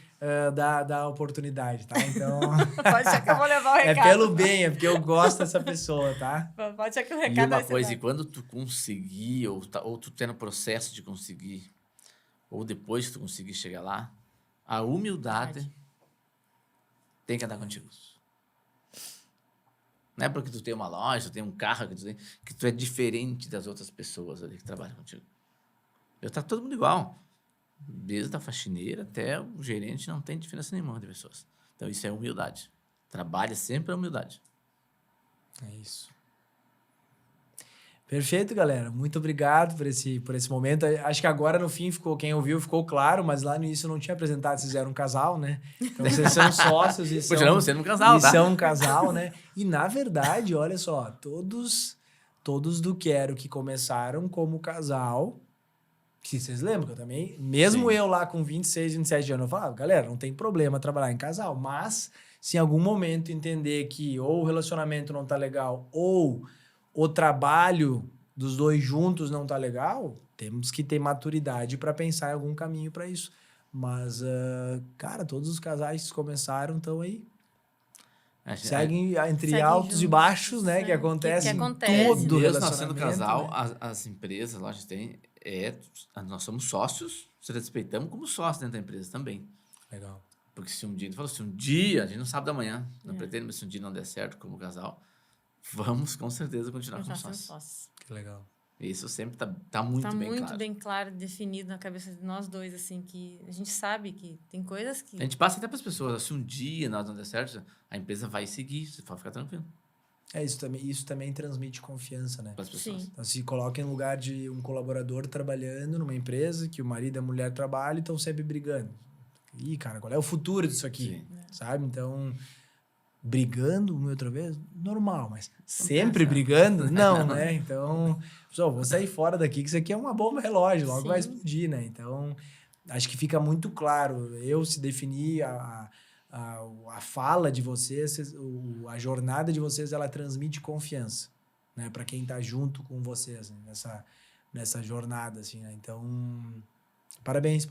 dar oportunidade, tá? Então... Pode ser que eu vou levar o recado. É pelo bem, é porque eu gosto dessa pessoa, tá? Pode ser que o recado... E uma coisa, e quando tu conseguir, ou tu tá no processo de conseguir, ou depois que tu conseguir chegar lá, a humildade tem que andar contigo. Não é porque tu tem uma loja, tu tem um carro, que tu é diferente das outras pessoas ali que trabalham contigo. Eu trato todo mundo igual. Desde a faxineira até o gerente, não tem diferença nenhuma de pessoas. Então, isso é humildade. Trabalha sempre a humildade. É isso. Perfeito, galera. Muito obrigado por esse momento. Acho que agora, no fim, quem ouviu ficou claro, mas lá no início eu não tinha apresentado, vocês eram um casal, né? Então, vocês são sócios e sendo um casal, tá? são um casal, né? E, na verdade, olha só, todos do Quero que começaram como casal, que vocês lembram que eu também, mesmo eu lá com 26, 27 anos, eu falava, galera, não tem problema trabalhar em casal, mas se em algum momento entender que ou o relacionamento não tá legal, ou o trabalho dos dois juntos não tá legal, temos que ter maturidade para pensar em algum caminho para isso. Mas, cara, todos os casais que começaram estão aí. Seguem entre Seguem altos e juntos, baixos, né? Que que acontece em acontece. todo Mesmo nós sendo relacionamento. casal, né? as empresas, lojas têm. Nós somos sócios, se respeitamos como sócios dentro da empresa também. Legal. Porque se um dia, ele falou, se um dia, a gente não sabe da manhã, não pretende, mas se um dia não der certo como casal, vamos com certeza continuar como sócios. Que legal. Isso sempre tá muito Tá bem muito claro. bem claro, definido na cabeça de nós dois, assim, que a gente sabe que tem coisas que... A gente passa até para as pessoas, se um dia nós não der certo, a empresa vai seguir, você pode ficar tranquilo. Isso também transmite confiança, né? Para as pessoas. Sim. Então, se coloca em lugar de um colaborador trabalhando numa empresa, que o marido e a mulher trabalham e estão sempre brigando. Ih, cara, qual é o futuro disso aqui? Sim. Sabe? Então, brigando uma e outra vez, normal, mas sempre brigando, não, né? Então, pessoal, vou sair fora daqui, que isso aqui é uma bomba relógio, logo vai explodir, né? Então, acho que fica muito claro. Eu se definir a fala de vocês, a jornada de vocês, ela transmite confiança, né? Para quem tá junto com vocês, né? nessa jornada, assim, né? Então, parabéns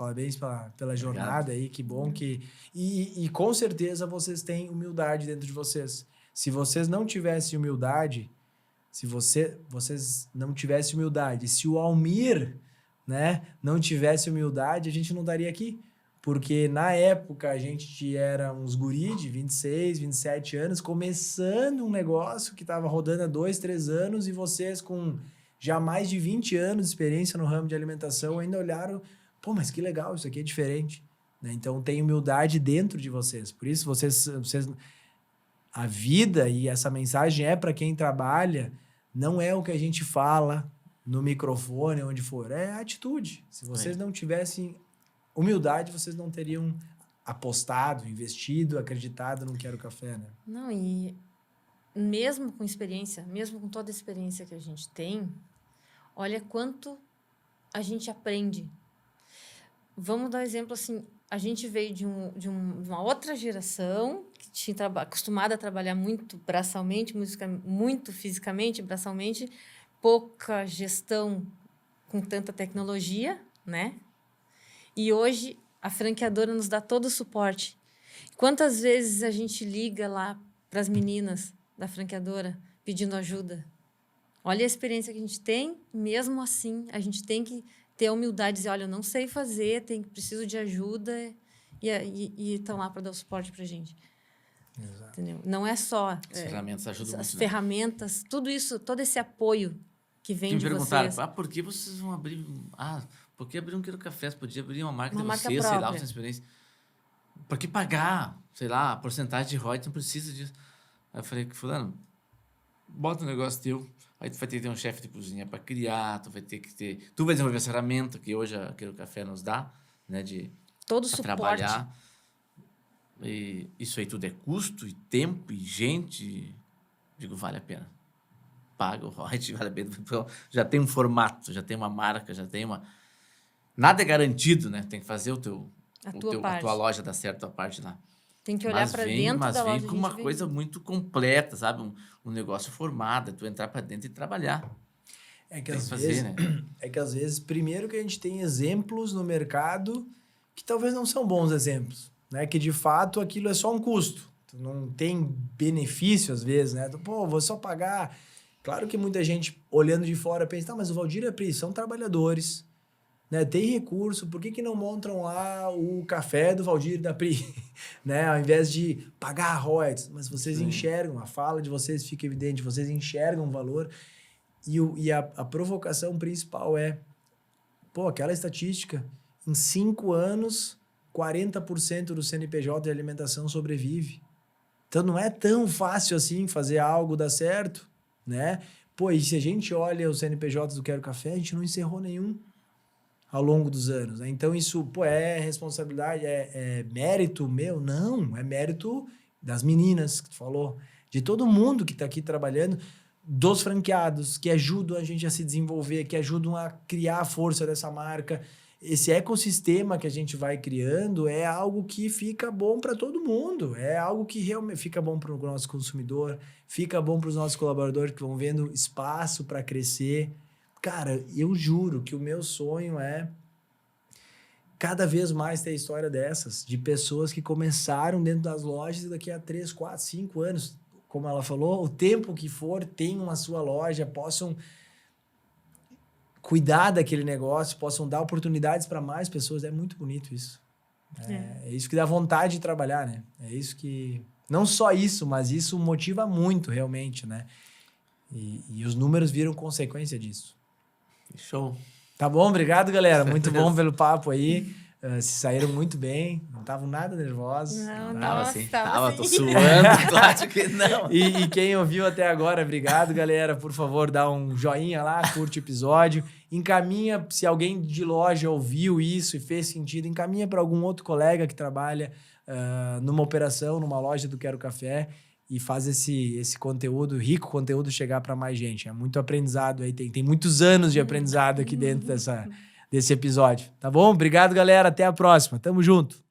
pela jornada aí, que bom que... E com certeza vocês têm humildade dentro de vocês. Se vocês não tivessem humildade, vocês não tivessem humildade, se o Almir, né, não tivesse humildade, a gente não estaria aqui. Porque na época a gente era uns guri de 26, 27 anos, começando um negócio que estava rodando há 2, 3 anos, e vocês com já mais de 20 anos de experiência no ramo de alimentação ainda olharam, pô, mas que legal, isso aqui é diferente. Né? Então tem humildade dentro de vocês. Por isso vocês a vida e essa mensagem é para quem trabalha, não é o que a gente fala no microfone, onde for, é a atitude. Se vocês não tivessem humildade, vocês não teriam apostado, investido, acreditado no Quero Café, né? Não, e mesmo com experiência, mesmo com toda a experiência que a gente tem, olha quanto a gente aprende. Vamos dar um exemplo assim, a gente veio de uma outra geração que tinha acostumada a trabalhar muito braçalmente, muito fisicamente, braçalmente, pouca gestão com tanta tecnologia, né? E hoje a franqueadora nos dá todo o suporte. Quantas vezes a gente liga lá para as meninas da franqueadora pedindo ajuda? Olha a experiência que a gente tem, mesmo assim, a gente tem que ter a humildade de dizer, olha, eu não sei fazer, preciso de ajuda, e estão lá para dar o suporte para a gente. Exato. Entendeu? Não é só... As ferramentas ajudam as muito. ferramentas, tudo isso, todo esse apoio que vem de vocês. Me perguntaram, por que vocês vão abrir... por que abrir um Quero Café? Você podia abrir uma marca de marca vocês, sei lá, própria. sem experiência. Por que pagar, sei lá, a porcentagem de royalties, não precisa disso. Aí eu falei, fulano, bota um negócio teu, aí tu vai ter que ter um chefe de cozinha para criar, tu vai desenvolver essa ferramenta que hoje a Quero Café nos dá, né, de todo o suporte. trabalhar. E isso aí tudo é custo, e tempo, e gente. Digo, vale a pena. Paga o royalties, vale a pena. Já tem um formato, já tem uma marca, já tem uma... Nada é garantido, né? Tem que fazer a tua loja dar certo, a parte lá. Tem que olhar para dentro da loja. Mas vem com uma coisa muito completa, sabe? Um negócio formado, tu entrar para dentro e trabalhar. É que às vezes, primeiro que a gente tem exemplos no mercado que talvez não são bons exemplos, né? Que de fato aquilo é só um custo. Tu não tem benefício às vezes, né? Pô, vou só pagar. Claro que muita gente olhando de fora pensa, mas o Valdir e a Pri são trabalhadores, né? Tem recurso, por que não montam lá o café do Valdir e da Pri? Né? Ao invés de pagar royalties, mas vocês enxergam, a fala de vocês fica evidente, vocês enxergam o valor. E a provocação principal é, pô, aquela estatística, em 5 anos, 40% do CNPJ de alimentação sobrevive. Então não é tão fácil assim fazer algo dar certo, né? Pô, e se a gente olha os CNPJs do Quero Café, a gente não encerrou nenhum ao longo dos anos, né? Então isso, pô, é responsabilidade, é mérito meu? Não, é mérito das meninas que tu falou, de todo mundo que está aqui trabalhando, dos franqueados, que ajudam a gente a se desenvolver, que ajudam a criar a força dessa marca. Esse ecossistema que a gente vai criando é algo que fica bom para todo mundo, é algo que realmente fica bom para o nosso consumidor, fica bom para os nossos colaboradores que vão vendo espaço para crescer, Cara, eu juro que o meu sonho é cada vez mais ter história dessas, de pessoas que começaram dentro das lojas e daqui a 3, 4, 5 anos, como ela falou, o tempo que for, tenham a sua loja, possam cuidar daquele negócio, possam dar oportunidades para mais pessoas. É muito bonito isso. É isso que dá vontade de trabalhar, né? É isso que... Não só isso, mas isso motiva muito, realmente, né? E os números viram consequência disso. Show. Tá bom? Obrigado, galera. Muito bom pelo papo aí. Se saíram muito bem. Não estavam nada nervosos. Não, Tava nossa, assim, tava tô assim. suando, claro que não. E quem ouviu até agora, obrigado, galera. Por favor, dá um joinha lá, curte o episódio. Encaminha, se alguém de loja ouviu isso e fez sentido, encaminha para algum outro colega que trabalha numa operação, numa loja do Quero Café e faz esse conteúdo, rico conteúdo, chegar para mais gente. É muito aprendizado aí, tem muitos anos de aprendizado aqui dentro desse episódio. Tá bom? Obrigado, galera. Até a próxima. Tamo junto.